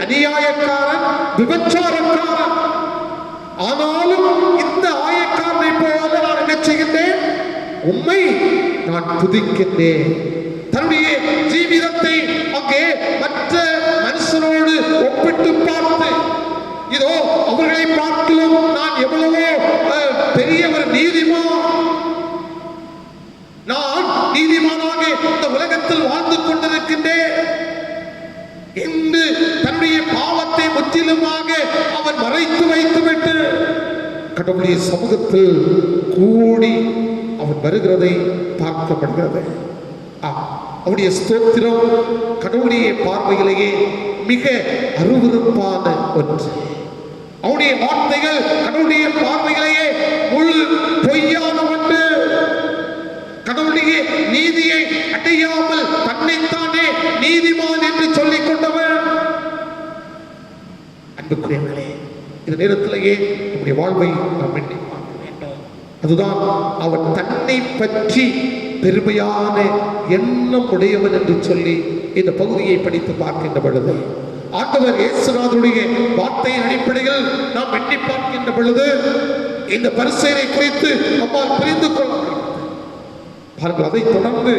அநியாயக்காரன், விபச்சாரக்காரன். ஆனாலும் இந்த ஆயக்காரனை போல நான் என்ன செய்கின்றேன்? உம்மை நான் துதிக்கின்றேன். தன்னுடைய ஜீவிதத்தை அங்கே மற்ற மனுஷனோடு ஒப்பிட்டு பார்த்து, இதோ அவர்களை பார்க்கலும் நான் எவ்வளவோ பெரிய ஒரு நீதிமான், நான் நீதிமானாக இந்த உலகத்தில் வாழ்ந்து கொண்டிருக்கின்றேன் என்று தன்னுடைய பாவத்தை முற்றிலுமாக அவன் மறைத்து வைத்துவிட்டு கடவுளுடைய சமூகத்தில் கூடி அவன் வருகிறதை பார்க்கப்படுகிறது. அவருடைய ஸ்தோத்திரம் கடவுளுடைய பார்வையிலேயே மிக அருவருப்பான ஒன்று. அவருடைய வார்த்தைகள் கடவுளுடைய பார்வையிலேயே முழு பொய்யான ஒன்று. கடவுளுடைய நீதியை அடையாமல் தன்னைத்தானே நீதிமான் என்று சொல்லிக் கொண்டவர். அன்புக்குரியவர்களே, இந்த நேரத்திலேயே நம்முடைய வாழ்வை நாம் எண்ணி பார்க்க வேண்டும். அதுதான் அவன் தன்னை பற்றி பெருமையான எண்ணம் உடையவன் என்று சொல்லி இந்த பகுதியை படித்து பார்க்கின்ற பொழுது, ஆண்டவர் இயேசுநாதருடைய வார்த்தையின் அடிப்படையில் நாம் எண்ணி பார்க்கின்ற பொழுது இந்த பரிசேயனை குறித்து நம்மால் புரிந்து கொள்ள முடியும். பாருங்கள், அதை தொடர்ந்து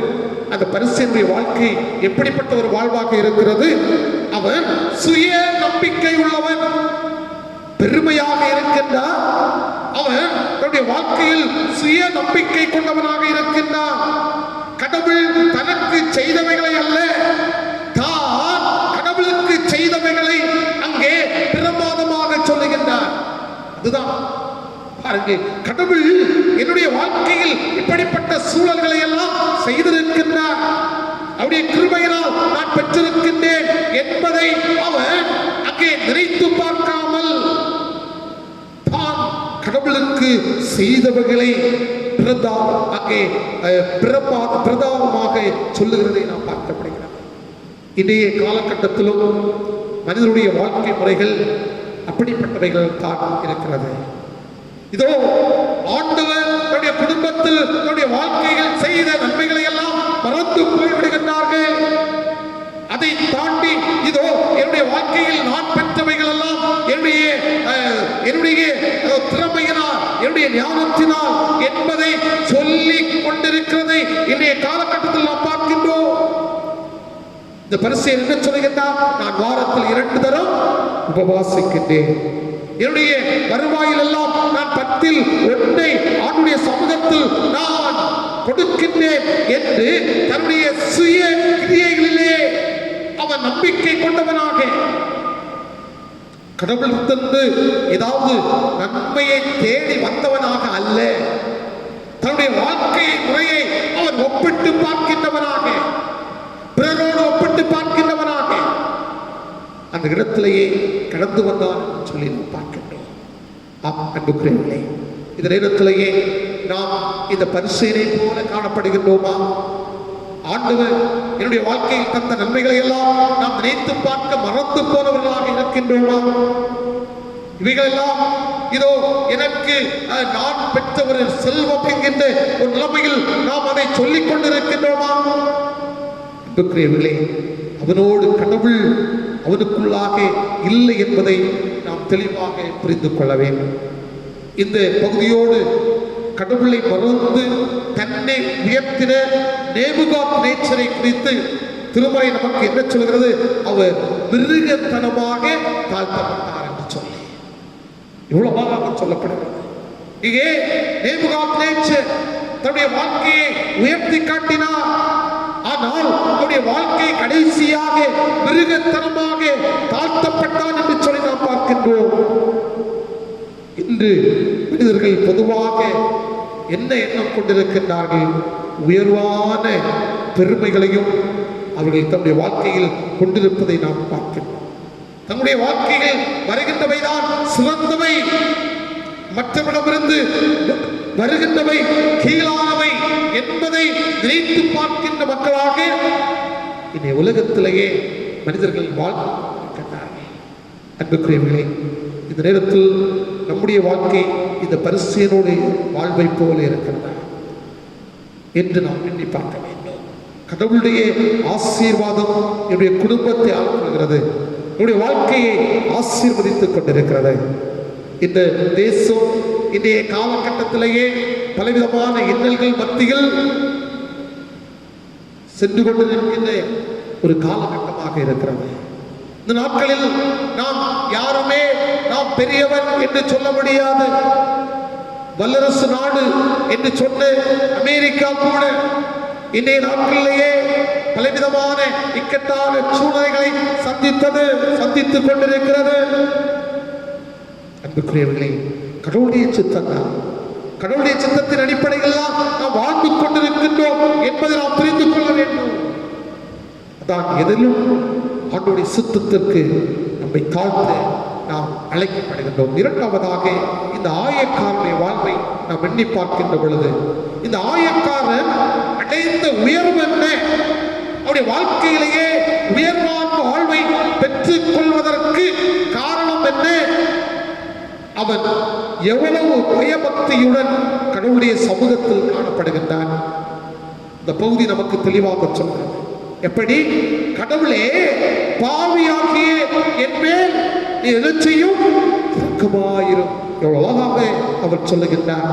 அந்த பரிசேயனுடைய வாழ்க்கை எப்படிப்பட்ட ஒரு வாழ்வாக இருக்கிறது. அவன் சுய நம்பிக்கை உள்ளவன், பெருமையாக இருக்கின்றான். அவன் தன்னுடைய வாழ்க்கையில் சுய நம்பிக்கை கொண்டவனாக இருக்கின்றான். கடவுள் தனக்கு செய்தவைகளை அல்ல, தான் கடவுளுக்கு செய்தவைகளை அங்கே பிரமாதமாக சொல்லுகின்றார். அதுதான் பாருங்க, கடவுள் என்னுடைய வாழ்க்கையில் இப்படிப்பட்ட சூழல்களை எல்லாம் செய்திருக்கின்றார், அவருடைய கிருபையினால் நான் பெற்றிருக்கின்றேன் என்பதை அவன் அங்கே நினைத்து பார்க்காமல் தான் கடவுளுக்கு செய்தவர்களை பிரதானமாக சொல்லுகிறதை நாம் பார்க்கப்படுகிறோம். இன்றைய காலகட்டத்திலும் மனிதனுடைய வாழ்க்கை முறைகள் அப்படிப்பட்டவைகள் தான் இருக்கிறது. இதோ ஆண்டவர் தன்னுடைய குடும்பத்தில் தன்னுடைய வாழ்க்கையில் செய்த நன்மைகளை எல்லாம் மறந்து போய்விடுகின்றார்கள். அதை தாண்டி இதோ என்னுடைய வாழ்க்கையில் நான் பெற்றவைகள் எல்லாம் என்னுடைய திறமையினால், என்னுடைய ஞானத்தினால் என்பதை சொல்லிக் கொண்டிருக்கிறதை இன்றைய காலகட்டத்தில் நாம் பார்க்கின்றோம். இந்த பரிசேயன் என்ன சொல்லுகின்றார்? நான் வாரத்தில் 2 தரம் உபவாசிக்கின்றேன், என்னுடைய வருவாயில் எல்லாம் நான் 10ல் 1 ஆண்டுடைய சமூகத்தில் நான் கொடுக்கின்றேன் என்று தன்னுடைய சுய கிரியைகளிலே அவன் நம்பிக்கை கொண்டவனாக, கடவுளிடமிருந்து ஏதாவது நன்மையை தேடி வந்தவனாக அல்ல, தன்னுடைய வாழ்க்கை முறையை அவன் ஒப்பிட்டு பார்க்கின்றவனாக, பிறரோடு ஒப்பிட்டு பார்க்கின்றவனாக அந்த இடத்திலேயே கடந்து வந்தான் சொல்லி பார்க்கின்றோம். அன்புக்குரியவர்களே, இந்த நேரத்திலேயே நாம் இந்த பரிசேயனை போல காணப்படுகின்றோமா? ஆண்டவர் என்னுடைய வாழ்க்கையில் தந்த நன்மைகளை எல்லாம் நாம் நினைத்து பார்க்க மறந்து போனவர்களாக இருக்கின்றோமா? இவைகளெல்லாம் இதோ எனக்கு நான் பெற்ற ஒரு செல்வம் என்கின்ற ஒரு நிலைமையில் நாம் அதை சொல்லிக் கொண்டிருக்கின்றோமா? அன்புக்குரியவர்களே, அவனோடு கடவுள் அவனுக்குள்ளாக இல்லை என்பதை நாம் தெளிவாக புரிந்து கொள்ள வேண்டும். இந்த பகுதியோடு கடவுளை மறந்து தன்னை உயர்த்தின நேபுகாத்நேச்சரை குறித்து திருமறை நமக்கு என்ன சொல்கிறது? அவர் மிருகத்தனமாக தாழ்த்தப்பட்டார் என்று சொல்லி இவ்வளவாக சொல்லப்படுகிறது. இங்கே நேபுகாத்நேச்சர் தன்னுடைய வாழ்க்கையை உயர்த்தி காட்டினார். ஆனால் அவருடைய வாழ்க்கை கடைசியாக மிருகத்தனமாக தாழ்த்தப்பட்டான் என்று சொல்லி நாம் பார்க்கின்றோம். இன்று மனிதர்கள் பொதுவாக என்ன எண்ணம் கொண்டிருக்கின்றார்கள்? உயர்வான பெருமைகளையும் அவர்கள் தன்னுடைய வாழ்க்கையில் கொண்டிருப்பதை நாம் பார்க்கின்றோம். தன்னுடைய வாழ்க்கையில் வருகின்றவைதான் சிறந்தவை, மற்றவரிடமிருந்து வருகின்றவை கீழானவை என்பதை நினைத்து பார்க்கின்ற மக்களாக இன்றைய உலகத்திலேயே மனிதர்கள் வாழ்கின்றார்கள். அன்புக்குரியவர்களே, இந்த நேரத்தில் நம்முடைய வாழ்க்கை இந்த பரிசேயனுடைய வாழ்வை போல இருக்கிறதா என்று நாம் எண்ணி பார்க்க வேண்டும். கடவுளுடைய ஆசீர்வாதம் என்னுடைய குடும்பத்தை ஆளுகிறது, என்னுடைய வாழ்க்கையை ஆசீர்வதித்துக் கொண்டிருக்கிறது. இந்த தேசம் இன்றைய காலகட்டத்திலேயே பலவிதமான இன்னல்கள் மத்தியில் சென்று கொண்டிருக்கின்ற ஒரு காலகட்டமாக இருக்கிறது. இந்த நாட்களில் நாம் யாருமே நாம் பெரியவன் என்று சொல்ல முடியாது. வல்லரசு நாடு என்று சொன்ன அமெரிக்கா கூட இன்றைய நாட்களிலேயே பலவிதமான இக்கட்டான சூழ்நிலைகளை சந்தித்துக் கொண்டிருக்கிறது. அன்புக்குரியவர்களே, கடவுளுடைய சித்தம் தான், கடவுளுடைய சித்தத்தின் அடிப்படையில் நாம் வாழ்ந்து கொண்டிருக்கின்றோம் என்பதை நாம் புரிந்து கொள்ள வேண்டும். அதான் எதிலும் ஆண்டவருடைய சித்தத்திற்கு நம்மை தாழ்த்த நாம் அழைக்கப்படுகின்றோம். இரண்டாவதாக, இந்த ஆயக்காரனுடைய வாழ்வை நாம் எண்ணி பார்க்கின்ற பொழுது, இந்த ஆயக்காரன் அடைந்த உயர்வு என்ன, அவருடைய வாழ்க்கையிலேயே உயர்வான வாழ்வை பெற்றுக் கொள்வதற்கு காரணம் என்ன, அவன் எவ்வளவு பயபக்தியுடன் கடவுளுடைய சமூகத்தில் காணப்படுகின்றான். இந்த பகுதி நமக்கு தெளிவாக சொல்கிறது. எப்படி? கடவுளே, பாவியாகிய என் மேல் நீ எதிர்ச்சையும் இரக்கமாயிரும். எவ்வளவாக அவர் சொல்லுகின்றார்.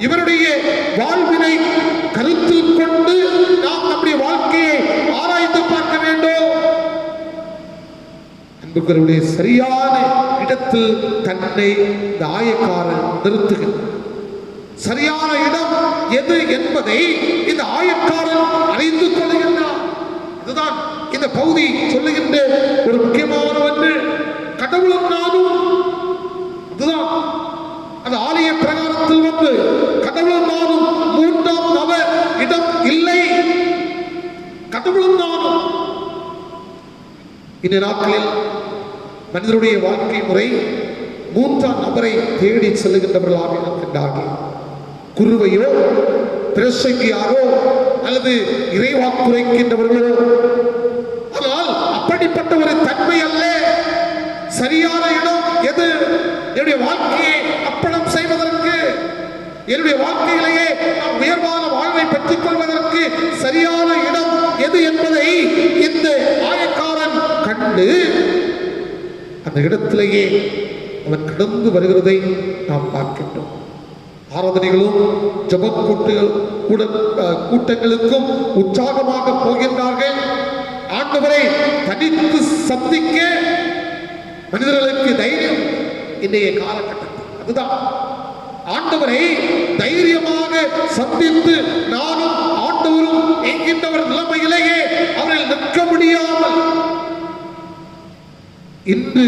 இவருடைய வாழ்வினை கருத்தில் கொண்டு நாம் நம்முடைய வாழ்க்கையை ஆராய்ந்து பார்க்க வேண்டும். அன்புக்குரியவர்களே, சரியான இடத்தில் தன்னை இந்த ஆயக்காரன் நிறுத்துகின்றார். சரியான இடம் எது என்பதை இந்த ஆயக்காரன் அறிந்து கொள்ளுகின்றார். இதுதான் இந்த பகுதி சொல்லுகின்ற ஒரு முக்கியமான ஒன்று. கடவுளும் நானும், இதுதான் அந்த ஆலய பிரகாரத்தில் வந்து கடவுளும் நானும் மூன்றாம் நபர் இடம் இல்லை. கடவுளும் நானும். இந்த நாட்களில் மனிதனுடைய வாழ்க்கை முறை மூன்றாம் நபரை தேடி செல்லுகின்றவர்களாக இருக்கின்றார்கள். குருவையோ பிரசங்கியாரோ அல்லது இறைவாக்குரைக்கின்றவர்களோ. ஆனால் அப்படிப்பட்ட ஒரு தன்மை அல்ல. சரியான இடம் எது? என்னுடைய வாழ்க்கையை அப்பளம் செய்வதற்கு, என்னுடைய வாழ்க்கையிலேயே நாம் உயர்வான வாழ்வை பெற்றுக் கொள்வதற்கு சரியான இடம் எது என்பதை இந்த ஆயக்காரன் கண்டு அந்த இடத்திலேயே அவன் கடந்து வருகிறதை நாம் பார்க்கின்றோம். ஆராதனைகளும் ஜப கூட்டங்களுக்கும் உற்சாகமாக போகின்றார்கள். ஆண்டவரை தனித்து சந்திக்க மனிதர்களுக்கு தைரியம் இன்றைய காலகட்டத்தில். அதுதான், ஆண்டவரை தைரியமாக சந்தித்து நானும் ஆண்டவரும் என்கின்ற ஒரு நிலைமையிலேயே அவர்கள் நிற்க முடியாமல் இன்று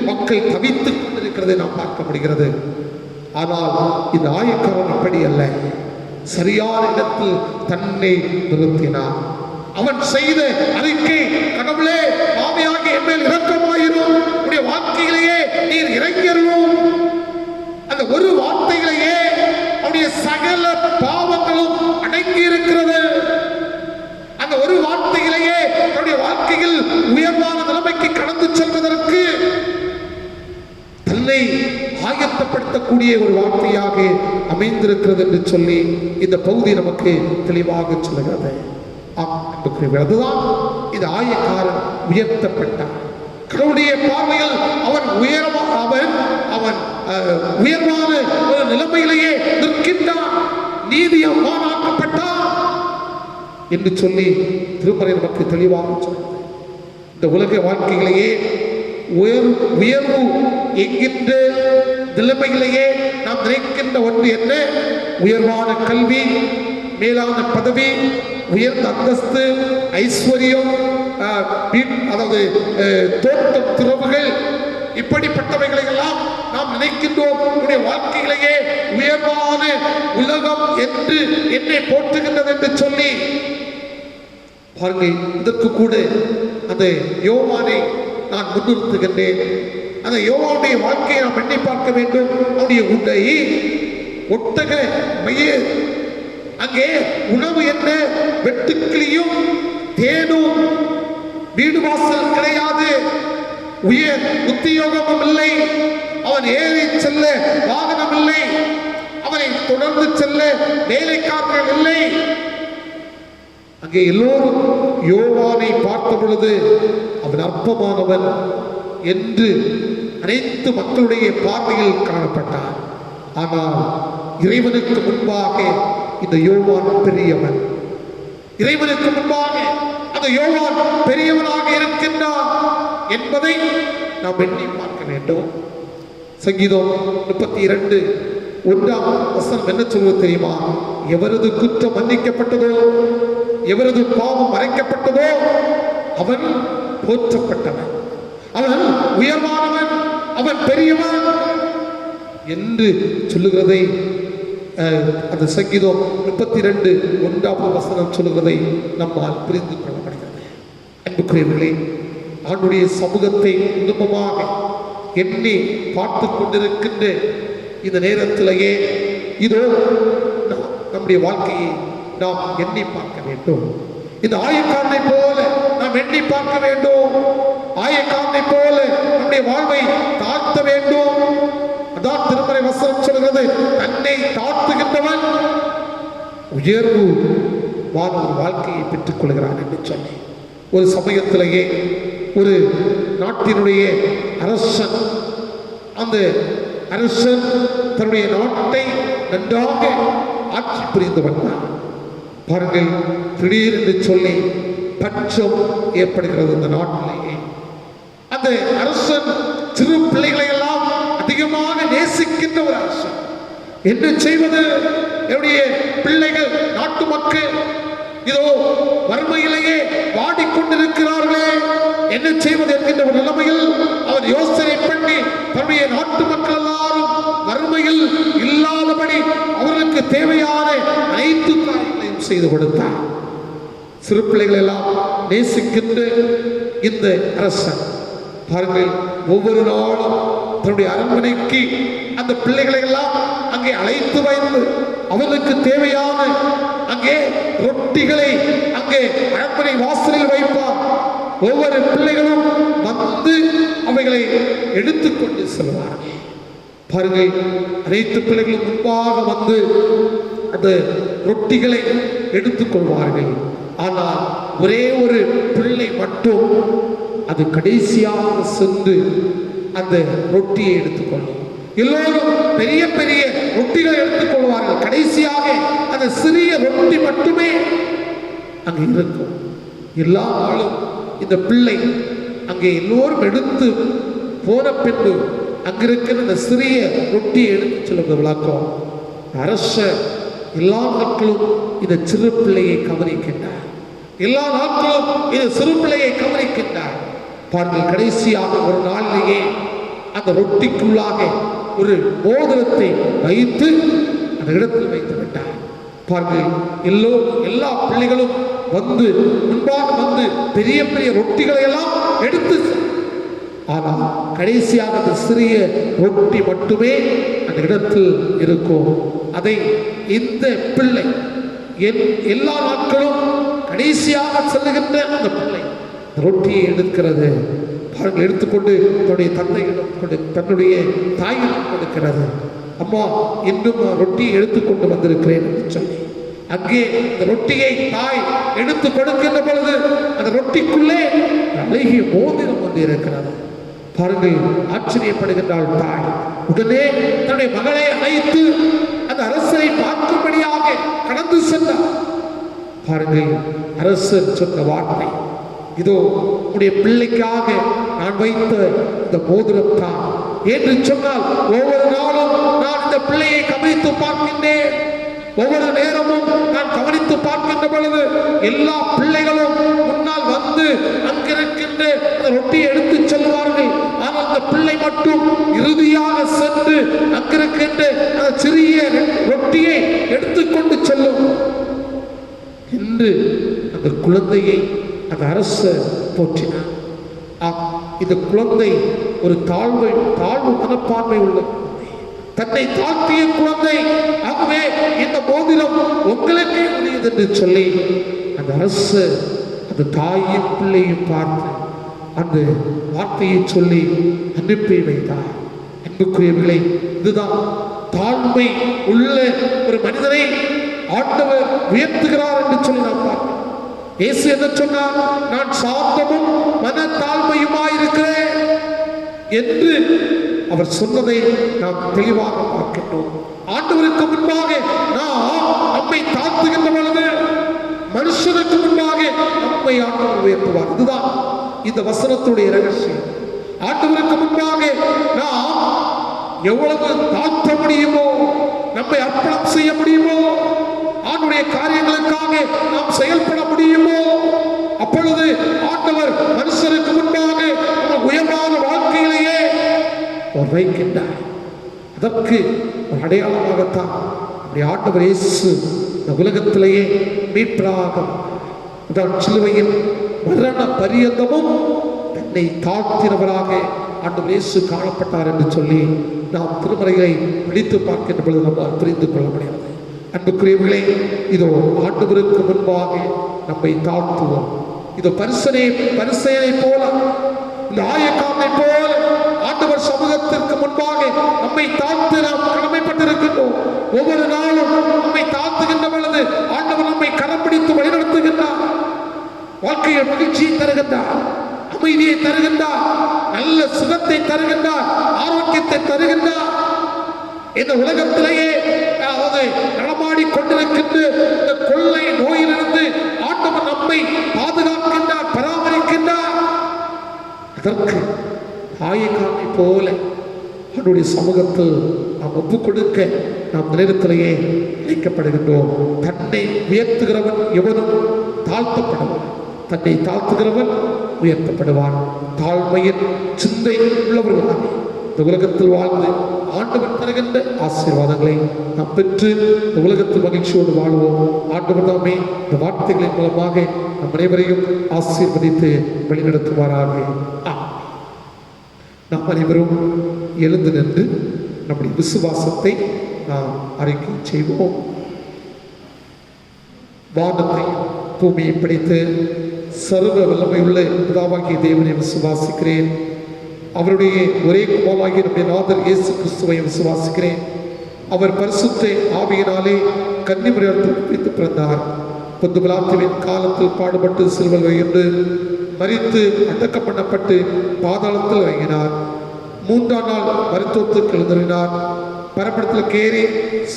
மக்கள் தவித்துக் கொண்டிருக்கிறதை நாம் பார்க்க முடிகிறது. ஆனால் இந்த ஆயக்காரன் அப்படி அல்ல. சரியான இடத்தில் தன்னை நிறுத்தினான். அவன் செய்த அறிக்கை, கடவுளே, பாவியாகி என் மேல் இரக்கமாயிரும், உடைய வாழ்க்கையிலேயே நீர் இறங்கியருளும். அந்த ஒரு வார்த்தையிலேயே அவருடைய சகல பாவங்களும் அடங்கி இருக்கிறது. அந்த ஒரு வார்த்தையிலேயே அவருடைய வாழ்க்கையில் உயர்வான நிலைமைக்கு கடந்து செல்வதற்கு தன்னை ஆயத்தப்படுத்தக்கூடிய ஒரு வார்த்தையாக அமைந்திருக்கிறது என்று சொல்லி இந்த பகுதி நமக்கு தெளிவாக சொல்லுகிறது. அதுதான் இந்த ஆயக்காரன் உயர்த்தப்பட்டான். கடவுளுடைய பார்வையில் அவன் உயர்வான ஒரு நிலைமையிலேயே நிற்கின்றான், நீதிமானாக்கப்பட்டான் என்று சொல்லி திருமறை நமக்கு தெளிவாக சொல்லுகிறது. இந்த உலக வாழ்க்கையிலேயே உயர்வு என்கின்ற நிலைமையிலேயே நாம் நினைக்கின்ற ஒன்று என்ன? உயர்வான கல்வி, மேலான பதவி, உயர்ந்த அந்தஸ்து, ஐஸ்வர்யம், அதாவது தோட்டம் துறவுகள், இப்படிப்பட்டவைகளை எல்லாம் நாம் நினைக்கின்றோம். உடைய வாழ்க்கையிலேயே உயர்வான உலகம் என்று என்னை போற்றுகின்றது என்று சொல்லி பாருங்கள். இதற்கு கூட அந்த யோவானை நான் முன்னிறுத்துகின்றேன். அந்த யோவானுடைய வாழ்க்கையை நாம் எண்ணி பார்க்க வேண்டும். அவனுடைய உடை ஒட்டக மயிர், அங்கே உணவு என்ன? வெட்டுக்கிளியும் தேனும், வீடு வாசல் கிடையாது, உயர் உத்தியோகமும் இல்லை. அவன் ஏறி செல்ல வாகனம் இல்லை, அவனை தொடர்ந்து செல்ல வேலைக்காரர்கள் இல்லை. அங்கே எல்லோரும் யோவானை பார்த்த பொழுது அவன் அற்பமானவன் என்று அனைத்து மக்களுடைய பார்வையில் காணப்பட்டான். ஆனால் இறைவனுக்கு முன்பாக இந்த யோவான் பெரியவன். இறைவனுக்கு முன்பாக அந்த யோவான் பெரியவனாக இருக்கின்றான் என்பதை நாம் எண்ணி பார்க்க வேண்டும். சங்கீதம் 32:1 என்ன சொல்வது தெரியுமா? எவரது குற்றம் மன்னிக்கப்பட்டதோ, எவரது பாவம் மறைக்கப்பட்டதோ அவன் போற்றப்பட்டவன், அவன் உயர்வானவன், அவன் பெரியவன் என்று சொல்லுகிறதை அந்த சங்கீதம் 32:1 சொல்லுகிறதை நம்மால் புரிந்து கொள்ளப்படுகிறது. அன்புக்குரியவர்களே, ஆண்டுடைய சமூகத்தை குடும்பமாக எண்ணி பார்த்து கொண்டிருக்கின்ற இந்த நேரத்திலேயே இதோ நம்முடைய வாழ்க்கையை நாம் எண்ணி பார்க்க வேண்டும். இந்த ஆயக்காரனை போல நாம் எண்ணி பார்க்க வேண்டும். ஆயக்காரனை போல நம்முடைய வாழ்வை தாழ்த்த வேண்டும். அதான் திருமறை வசனம் சொல்கிறது, தன்னை தாழ்த்துகின்றவன் உயர்வு ஒரு வாழ்க்கையை பெற்றுக் கொள்கிறான் என்று சொல்லி. ஒரு சமயத்திலேயே ஒரு நாட்டினுடைய அரசன், அந்த அரசன் தன்னுடைய நாட்டை நன்றாக ஆட்சி புரிந்து வந்தார். பாருங்கள், திடீரென்று சொல்லி பஞ்சம் ஏற்படுகிறது அந்த நாட்டிலேயே. அந்த அரசன் சிறு பிள்ளைகளை எல்லாம் அதிகமாக நேசிக்கின்ற ஒரு அரசன். என்ன செய்வது? என்னுடைய பிள்ளைகள், நாட்டு மக்கள் இதோ வறுமையிலேயே வாடிக்கொண்டிருக்கிறார்களே, என்ன செய்வது என்கின்ற ஒரு நிலைமையில் அவர் யோசனை பண்ணி தன்னுடைய நாட்டு மக்கள் எல்லாரும் வறுமையில் இல்லாதபடி அவர்களுக்கு தேவையான அனைத்து காரியங்களையும் செய்து கொடுத்தார். சிறு பிள்ளைகள் எல்லாம் நேசிக்கின்ற இந்த அரசன் பாருங்கள், ஒவ்வொரு நாளும் தன்னுடைய அரண்மனைக்கு அந்த பிள்ளைகளை எல்லாம் அங்கே அழைத்து வைத்து அவர்களுக்கு தேவையான அங்கே ரொட்டிகளை அங்கே அரண்மனை வாசலில் வைப்பார். ஒவ்வொரு பிள்ளைகளும் வந்து அவைகளை எடுத்துக்கொண்டு செல்வார்கள். பாருங்கள், அனைத்து பிள்ளைகளும் முன்பாக வந்து அந்த ரொட்டிகளை எடுத்துக்கொள்வார்கள். ஆனால் ஒரே ஒரு பிள்ளை மட்டும் அது கடைசியாக சென்று அந்த ரொட்டியை எடுத்துக்கொள்ளும். எல்லோரும் பெரிய பெரிய ரொட்டிகளை எடுத்துக்கொள்வார்கள். கடைசியாக அந்த சிறிய ரொட்டி மட்டுமே அங்கே இருக்கும். எல்லா நாளும் இந்த பிள்ளை அங்கே எல்லோரும் எடுத்து போன பின்பு அங்கிருக்கிற இந்த சிறிய ரொட்டியை எடுத்து சொல்லுங்க விளக்கம். அரசர் எல்லா நாட்களும் இந்த சிறு பிள்ளையை கவனிக்கின்றார். எல்லா நாட்களும் இந்த சிறு பிள்ளையை கவனிக்கின்றார். பாருங்கள், கடைசியாக ஒரு நாளிலேயே அந்த ரொட்டிக்குள்ளாக ஒரு மோதிரத்தை வைத்து அந்த இடத்தில் வைத்து விட்டார். பாருங்கள், எல்லா பிள்ளைகளும் வந்து முன்பாக வந்து பெரிய பெரிய ரொட்டிகளை எல்லாம் எடுத்து, ஆனால் கடைசியாக அந்த சிறிய ரொட்டி மட்டுமே அந்த இடத்தில் இருக்கும். அதை இந்த பிள்ளை எல்லா நாட்களும் கடைசியாக செல்லுகின்ற அந்த பிள்ளை ரொட்டியை எடுக்கிறது. பாருங்கள், எடுத்துக்கொண்டு தன்னுடைய தந்தையிடம் தன்னுடைய தாயிடம் கொடுக்கிறது. அம்மா, இன்னும் ரொட்டியை எடுத்துக்கொண்டு வந்திருக்கிறேன் என்று சொல்லி அங்கே அந்த ரொட்டியை தாய் எடுத்து கொடுக்கின்ற பொழுது அந்த ரொட்டிக்குள்ளே அழகிய மோதிரம் வந்து இருக்கிறது. பாருங்கள், ஆச்சரியப்படுகின்றாள் தாய். உடனே தன்னுடைய மகளை அழைத்து அந்த அரசரை பார்க்கும்படியாக கடந்து சென்றார். பாருங்கள், அரசர் சொன்ன வார்த்தை, இதோ உடைய பிள்ளைக்காக நான் வைத்த இந்த மோதிரம் தான் என்று சொன்னால், ஒவ்வொரு நாளும் நான் இந்த பிள்ளையை கவனித்து பார்க்கின்றேன். ஒவ்வொரு நேரமும் நான் கவனித்து பார்க்கின்ற பொழுது எல்லா பிள்ளைகளும் முன்னால் வந்து அங்கிருக்கின்ற அந்த ரொட்டியை எடுத்து செல்வார்கள். ஆனால் அந்த பிள்ளை மட்டும் இறுதியாக சென்று அங்கிருக்கின்ற அந்த சிறிய ரொட்டியை எடுத்துக்கொண்டு செல்லும் என்று அந்த குழந்தையை அந்த அரசர் போற்றினார். இந்த குழந்தை ஒரு தாழ்வு மனப்பான்மை உள்ள தன்னை தாழ்த்திய குழந்தை. ஆகவே இந்த மோதிரம் உங்களுக்கே உரியது என்று சொல்லி அந்த அரசர் அந்த தாயும் பிள்ளையும் பார்த்து அந்த வார்த்தையை சொல்லி அனுப்பி வைத்தார். அன்புக்குரியவர்களே, இதுதான் தாழ்மை உள்ள ஒரு மனிதனை ஆண்டவர் உயர்த்துகிறார் என்று சொல்லி நாம் பார்க்கிறோம். இயேசு என்ன சொன்னார்? நான் சாந்தமும் மன தாழ்மையுமாயிருக்கிறேன் என்று அவர் சொன்னதை நாம் தெளிவாக பார்க்கின்றோம். ஆண்டவருக்கு முன்பாக நாம் நம்மை தாழ்த்துகின்ற பொழுது மனுஷனுக்கு முன்பாக நம்மை ஆண்டவர் உயர்த்துவார். இதுதான் இந்த வசனத்துடைய ரகசியம். ஆண்டவருக்கு முன்பாக நாம் எவ்வளவு தாழ்த்த முடியுமோ, நம்மை அர்ப்பணம் செய்ய முடியுமோ, ஆண்டுடைய காரியங்களுக்காக நாம் செயல்பட முடியுமோ, அப்பொழுது ஆண்டவர் மனுஷருக்கு முன்பாக உயர்வான வாழ்க்கையிலேயே வைக்கின்றார். அதற்கு ஒரு அடையாளமாகத்தான் அப்படி ஆண்டவர் இயேசு இந்த உலகத்திலேயே மீட்பராக சிலுவையில் மரண பரியந்தமும் தன்னை தாழ்த்தினவராக ஆண்டவர் இயேசு காணப்பட்டார் என்று சொல்லி நாம் திருமறையை படித்து பார்க்கின்ற பொழுது நம்மால் புரிந்து கொள்ள முடியாது. அன்புக்குரியவர்களே, இதோ ஆண்டவருக்கு முன்பாக நம்மை தாழ்த்துவோம். இதோ பரிசேயனை போல, இந்த ஆயக்காரனை போல ஆண்டவர் சமூகத்திற்கு முன்பாக நம்மை தாழ்த்து நாம் கடமைப்பட்டிருக்கின்றோம். ஒவ்வொரு நாளும் நம்மை தாழ்த்துகின்ற பொழுது ஆண்டவர் நம்மை கரம் பிடித்து வழிநடத்துகின்றார். வாழ்க்கையில் மகிழ்ச்சியை தருகின்றார், அமைதியை தருகின்றார், நல்ல சுகத்தை தருகின்றார், ஆரோக்கியத்தை தருகின்றார். இந்த உலகத்திலேயே நடமாடி கொண்டிருக்கின்ற இந்த கொள்ளை நோயிலிருந்து ஆண்டவர் நம்மை பாதுகாக்கின்றார், பராமரிக்கின்றார். அதற்கு ஆயக்காரனை போல அவருடைய சமூகத்தில் நாம் ஒப்புக் கொடுக்க நாம் நிலையத்திலேயே இணைக்கப்படுகின்றோம். தன்னை உயர்த்துகிறவன் எவனும் தாழ்த்தப்படுவான், தன்னை தாழ்த்துகிறவன் உயர்த்தப்படுவான். தாழ்மையின் சிந்தை உள்ளவர்களாக இந்த உலகத்தில் வாழ்ந்து ஆண்டவர் தருகின்ற ஆசீர்வாதங்களை நாம் பெற்று இந்த உலகத்தில் மகிழ்ச்சியோடு வாழ்வோம். ஆண்டவர் தாமே இந்த வார்த்தைகளின் மூலமாக நம் அனைவரையும் ஆசீர்வதித்து வழிநடத்துவாராக. நாம் அனைவரும் எழுந்து நின்று நம்முடைய விசுவாசத்தை நாம் அறிக்கை செய்வோம். வானத்தை பூமியை படைத்து சர்வ வல்லமையுள்ள பிதாவாகிய தேவனை விசுவாசிக்கிறேன். அவருடைய ஒரே குமாரனாகிய நம்முடைய நாதர் இயேசு கிறிஸ்துவை விசுவாசிக்கிறேன். அவர் பரிசுத்த ஆவியினாலே கன்னிமரியாத்தில் பிடித்து பிறந்தார். பொது பிலாத்துவின் காலத்தில் பாடுபட்டு சிலுவையில் வைத்து மரித்து அடக்கம் பண்ணப்பட்டு பாதாளத்தில் இறங்கினார். 3ஆம் நாள் மருத்துவத்துக்கு எழுந்தினார். பரப்படத்தில் கேறி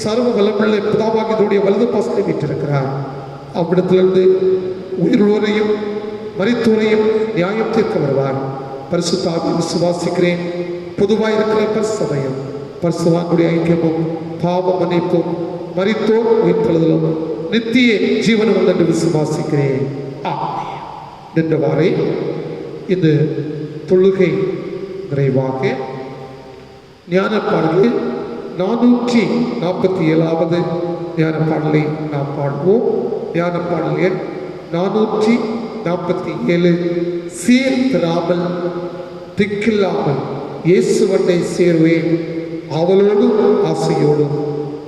சர்வ வல்லமுள்ள பிதாவாகியதுடைய வலது பாசத்தை வீற்றிருக்கிறார். அவ்விடத்திலிருந்து உயிரோரையும் மரித்தோரையும் நியாயம் தீர்க்க வருவார். பரிசுத்தாவை விசுவாசிக்கிறேன். பொதுவாக இருக்கிற பரிசபையும் பரிசுவானுடைய ஐக்கியமும் பாவ மன்னிப்பும் மரித்தோர் உயிர்த்தெழுதலும் நித்திய ஜீவனும் என்று விசுவாசிக்கிறேன். நின்றவாறே இந்த தொழுகை நிறைவாக ஞான பாடலில் 447வது ஞான பாடலை நாம் பாடுவோம். ஞான பாடல் எண் 447. சீர்திராமல் திக்கில்லாமல் இயேசுவண்டை சேர்வேன், அவளோடும் ஆசையோடும்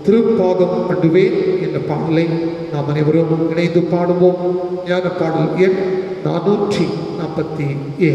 திருப்பாதம் அண்டுவேன் என்ற பாடலை நாம் அனைவரும் இணைந்து பாடுவோம். ஞான பாடல் எண் 447.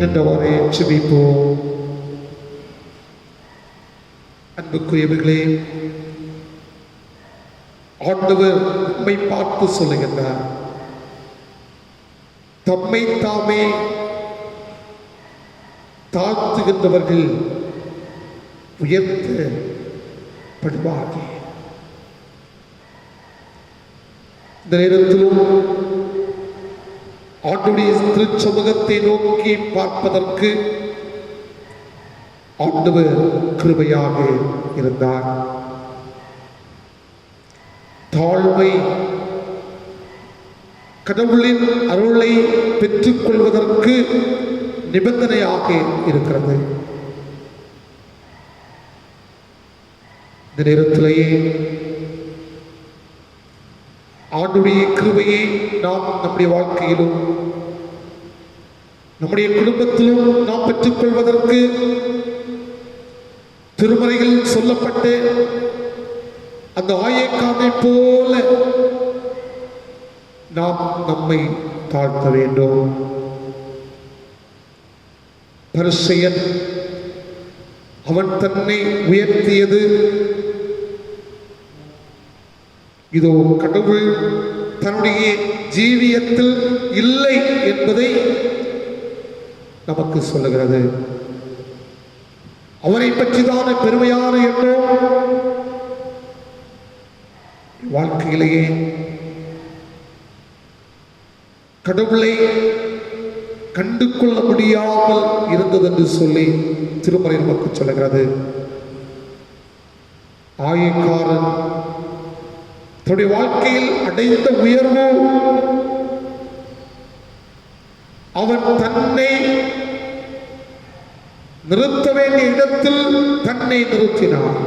நின்றவாறே ஜெபிப்போம். அன்புக்குரியவர்களே, ஆண்டவர் நம்மை பார்த்து சொல்லுகின்றார், தம்மை தாமே தாழ்த்துகின்றவர்கள் உயர்த்தப்படுவார்கள். இந்த நேரத்திலும் ஆண்டுடைய திருச்சமூகத்தை நோக்கி பார்ப்பதற்கு ஆண்டவர் கிருபையாக இருந்தார். தாழ்மை கடவுளின் அருளை பெற்றுக் கொள்வதற்கு நிபந்தனையாக இருக்கிறது. இந்த நேரத்திலேயே ஆண்டுடைய கிருபையை நாம் நம்முடைய வாழ்க்கையிலும் நம்முடைய குடும்பத்திலும் நாம் பெற்றுக் கொள்வதற்கு திருமறையில் சொல்லப்பட்டு அந்த ஆயக்கானை போல நாம் நம்மை தாழ்த்த வேண்டும். பரிசேயன் அவன் தன்னை உயர்த்தியது, இதோ கடவுள் தன்னுடைய ஜீவியத்தில் இல்லை என்பதை நமக்கு சொல்லுகிறது. அவரை பற்றிதான பெருமையான எண்ணம் வாழ்க்கையிலேயே கடவுளை கண்டு கொள்ள முடியாமல் இருந்தது என்று சொல்லி திருமறை நமக்கு சொல்லுகிறது. ஆயக்காரன் தன்னுடைய வாழ்க்கையில் அடைந்த உயர்வு, அவன் தன்னை நிறுத்த வேண்டிய இடத்தில் தன்னை நிறுத்தினான்.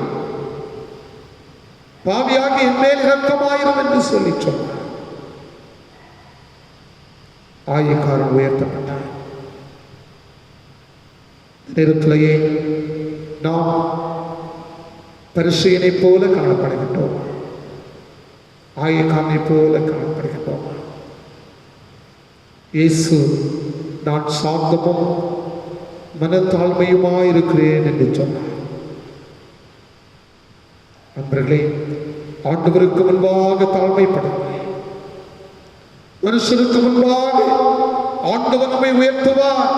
பாவியாக என் மேல் இரக்கமாயிரும் என்று சொல்லி சொன்னார். ஆயக்காரன் உயர்த்தப்பட்டார். நேரத்திலேயே நாம் பரிசேயனை போல காணப்படுகின்றோம், ஆயக்காரனை போல காணப்படுகின்றோம். இயேசு நான் சாந்தமும் மனத்தாழ்மையுமாயிருக்கிறேன் என்று சொன்னார். நண்பர்களே, ஆண்டவருக்கு முன்பாக தாழ்மைப்படும். மனுஷனுக்கு முன்பாக ஆண்டவர் நம்மை உயர்த்துவார்.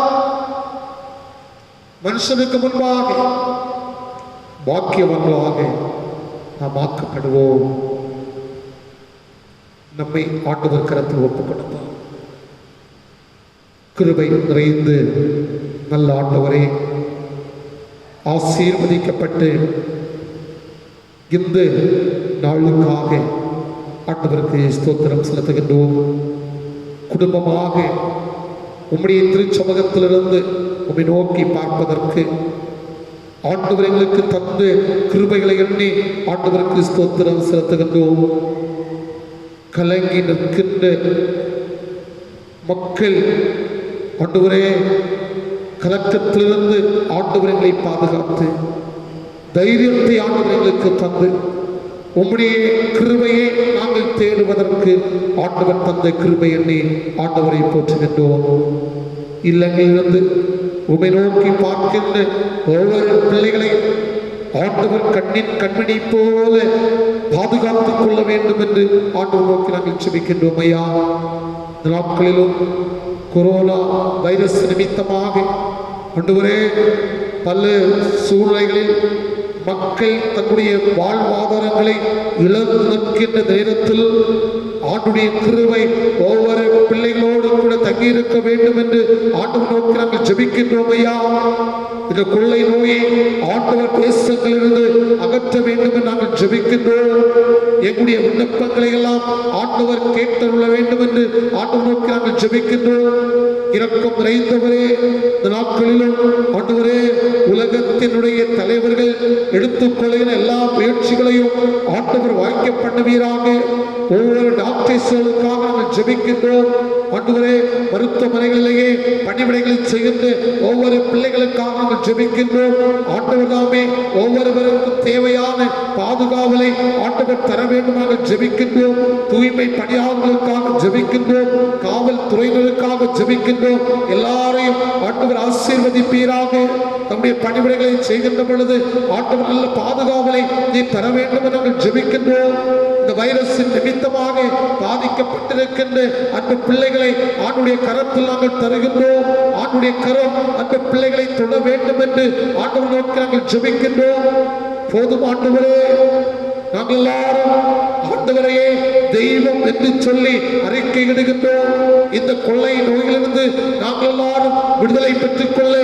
மனுஷனுக்கு முன்பாக பாக்கியவான்களாக நாம் ஆக்கப்படுவோம். நம்மை ஆண்டவர் கரத்தில் ஒப்புக் கொடுப்போம். கிருபை நிறைந்து நல்ல ஆண்டவரே, ஆசீர்வதிக்கப்பட்டு இந்த நாளுக்காக ஆண்டவருக்கு ஸ்தோத்திரம் செலுத்துகின்றோம். குடும்பமாக உம்முடைய திருச்சமூகத்திலிருந்து உம்மை நோக்கி பார்ப்பதற்கு ஆண்டவர் எங்களுக்கு தந்து கிருபைகளை எண்ணி ஆண்டவருக்கு ஸ்தோத்திரம் செலுத்துகின்றோம். கலங்கி நிற்கின்ற மக்கள் ஆண்டவரே, கலக்கத்திலிருந்து ஆண்டவர் எங்களை பாதுகாத்து தைரியத்தை ஆண்டவர் எங்களுக்கு தந்து உம்முடைய கிருபையை நாங்கள் தேடுவதற்கு ஆண்டவர் தந்த கிருபை எண்ணி ஆண்டவரை போற்றுகின்றோம். இல்லங்களிலிருந்து உம்மை நோக்கி பார்க்கின்ற ஒவ்வொரு பிள்ளைகளையும் ஆண்டவர் கண்ணின் கண்மணி போல பாதுகாத்துக் கொள்ள வேண்டும் என்று ஆண்டவர் நோக்கி நாங்கள் ஜெபிக்கின்றோம். ஐயா, இந்த நாட்களிலும் கொரோனா வைரஸ் நிமித்தமாக ஆண்டவரே பல சூழ்நிலைகளில் மக்கள் தன்னுடைய வாழ்வாதாரங்களை இழந்து நிற்கின்ற நேரத்தில் ஆண்டுடைய கிருபை ஒவ்வொரு பிள்ளைகளோடு கூட தங்கியிருக்க வேண்டும் என்று ஆண்டவர் நோக்கி நாங்கள் ஜெபிக்கின்றோம். ஐயா, இந்த கொள்ளை நோயை ஆண்டவர் தேசங்களிலிருந்து அகற்ற வேண்டும் என்று நாங்கள் ஜெபிக்கின்றோம். எங்களுடைய விண்ணப்பங்களை எல்லாம் ஆண்டவர் கேட்டருள வேண்டும் என்று ஆண்டவர் நோக்கி நாங்கள் ஜெபிக்கின்றோம். இரக்கம் நிறைந்தவரே, இந்த நாட்களிலும் ஆண்டவரே உலகத்தினுடைய தலைவர்கள் எடுத்துக்கொள்கிற எல்லா முயற்சிகளையும் ஆண்டவர் வாய்க்க பண்ணுவீராக. ஒவ்வொரு டாக்டர்ஸ்களுக்காக நாங்கள் ஜெபிக்கின்றோம் ஆண்டவரே. மருத்துவமனைகளிலேயே பணிவிடைகளில் செய்கின்ற ஒவ்வொரு பிள்ளைகளுக்காக நாங்கள் ஜெபிக்கின்றோம் ஆண்டவர் தாமே. ஒவ்வொருவருக்கும் தேவையான பாதுகாவலை ஆண்டவர் தர வேண்டும் நாங்கள் ஜெபிக்கின்றோம். தூய்மை பணியாளர்களுக்காக ஜெபிக்கின்றோம், காவல்துறையினருக்காக ஜெபிக்கின்றோம். எல்லாரையும் ஆண்டவர் ஆசீர்வதிப்பீராக. நம்முடைய பணிவிடைகளை செய்கின்ற பொழுது ஆண்டவர் நல்ல பாதுகாவலை நீ தர வேண்டும் என்று நாங்கள் ஜெபிக்கின்றோம். இந்த வைரஸின் நிமித்தமாக பாதிக்கப்பட்டிருக்கின்ற அந்த பிள்ளைகளை ஆண்டுடைய கரத்தில் நாங்கள் தருகின்றோம். ஆண்டுடைய கரம் அந்த பிள்ளைகளை தொட வேண்டும் என்று ஆண்டவர் நோக்கி நாங்கள் ஜெபிக்கின்றோம். போதும் ஆண்டவரே, நாங்கள் எல்லாரும் ஆண்டவரையே தெய்வம் என்று சொல்லி அறிக்கை இடுகின்றோம். இந்த கொள்ளை நோயிலிருந்து நாங்கள் எல்லாரும் விடுதலை பெற்றுக் கொள்ள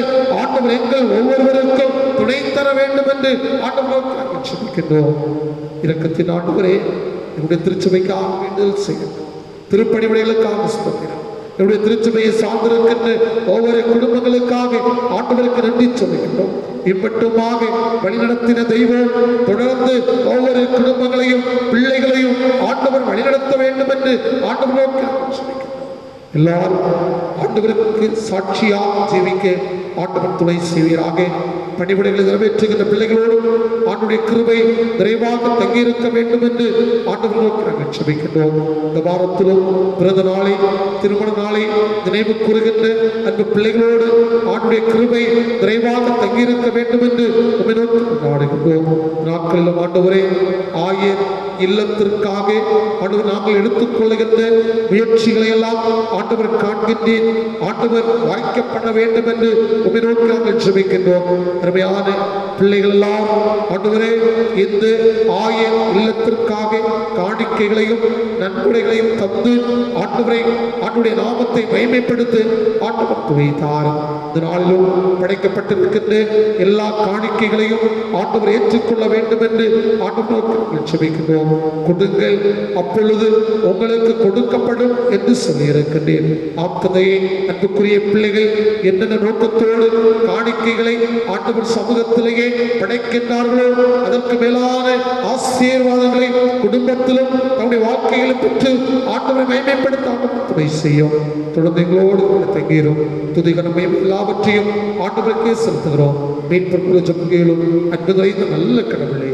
ஆண்டவர் எங்கள் ஒவ்வொருவருக்கும் துணை தர வேண்டும் என்று ஆண்டவர் நாங்கள் ஜெபிக்கின்றோம். இரக்கத்தின் ஆண்டவரே, என்னுடைய திருச்சபைக்காக வேண்டுதல் செய்கின்றோம். திருப்பணிவிடைகளுக்காக ஸ்தோத்திரம். என்னுடைய திருச்சபையை சார்ந்திருக்கின்ற ஒவ்வொரு குடும்பங்களுக்காக ஆண்டவருக்கு நன்றி சொல்லுகின்றோம். இப்பட்டுமாக வழிநடத்தின தெய்வம் தொடர்ந்து ஒவ்வொரு குடும்பங்களையும் பிள்ளைகளையும் ஆண்டவர் வழிநடத்த வேண்டும் என்று ஆண்டவருக்கு சொல்லுகின்றோம். எல்லாரும் ஆண்டவருக்கு சாட்சியாக ஜீவிக்க ஆண்டவர் துணை செய்வீராக. பணிவிடைகளை நிறைவேற்றுகின்ற பிள்ளைகளோடும் ஆண்டுடைய கிருபை நிறைவாக தங்கியிருக்க வேண்டும் என்று ஆண்டவர் நோக்கி நாங்கள் ஜெபிக்கின்றோம். இந்த வாரத்திலும் பிறந்த நாளை, திருமண நாளை நினைவு கூறுகின்ற அந்த பிள்ளைகளோடு ஆண்டுடைய கிருபை நிறைவாக தங்கியிருக்க வேண்டும் என்று உம்மை நோக்கி நாடுகின்றோம். நாட்களிலும் ஆண்டவரே, ஆயர் இல்லத்திற்காக ஆண்டவர் நாங்கள் எடுத்துக்கொள்ளுகின்ற முயற்சிகளை எல்லாம் ஆண்டவர் காண்கின்றேன். ஆண்டவர் வாய்க்கப்பட வேண்டும் என்று உம்மை நோக்கி நாங்கள் ஜெபிக்கின்றோம். அருமையான பிள்ளைகள் எல்லாம் ஆண்டவரே, இந்த ஆயர் இல்லத்திற்காக காணிக்கைகளையும் நன்கொடைகளையும் தந்து ஆண்டவரை ஆண்டுடைய நாமத்தை மகிமைப்படுத்த ஆண்டவர் துணைத்தார். இந்த நாளிலும் படைக்கப்பட்டிருக்கின்ற எல்லா காணிக்கைகளையும் ஆண்டவர் ஏற்றுக்கொள்ள வேண்டும் என்று ஆண்டவர் ஜெபிக்கின்றோம். கொடுங்கள், அப்பொழுது உங்களுக்கு கொடுக்கப்படும் என்று சொல்லியிருக்கின்றேன். ஆப்ததையே, அன்புக்குரிய பிள்ளைகள் என்னென்ன நோக்கத்தோடு காணிக்கைகளை ஆண்டவர் சமூகத்திலேயே படைக்கின்றார்களோ அதற்கு மேலான ஆசீர்வாதங்களை குடும்பத்திலும் நம்முடைய வாழ்க்கையிலும் பெற்று ஆண்டவரை மகிமைப்படுத்த ஆண்டவர் துணை செய்யும். தொடர்ந்து எங்களோடு தங்கிரும். துதிகரமையும் எல்லாவற்றையும் ஆண்டவருக்கே செலுத்துகிறோம். மீட்பு ஜெபங்களும் அன்பு நிறைந்த நல்ல கடவுளே,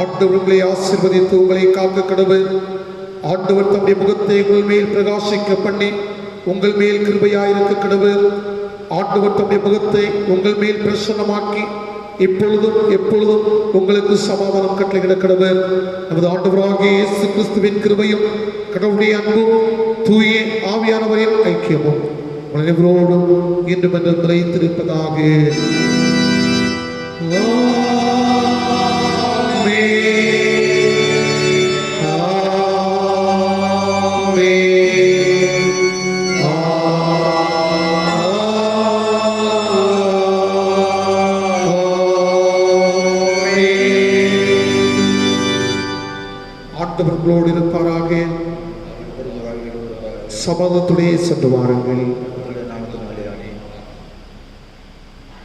ஆண்டவர்களை ஆசீர்வதித்து உங்களை காக்க கடவுள். ஆண்டவர் தம்முடைய முகத்தை உங்கள் மேல் பிரகாசிக்க பண்ணி உங்கள் மேல் கிருபையாயிருக்க கடவுள். ஆண்டவர் தம்முடைய முகத்தை உங்கள் மேல் பிரசன்னமாக்கி இப்பொழுதும் எப்பொழுதும் உங்களுக்கு சமாதானம் கட்டளையிட கடவுள். நமது ஆண்டவராகிய இயேசு கிறிஸ்துவின் கிருபையும் கடவுளுடைய அன்பும் தூய ஆவியானவரின் ஐக்கியமும் அனைவரோடும் இன்றும் என்று நிலைத்திருப்பதாக. ஆண்டவர்களோடு இருப்பாராக. சமாதானத்துடைய சென்று வாருங்கள்.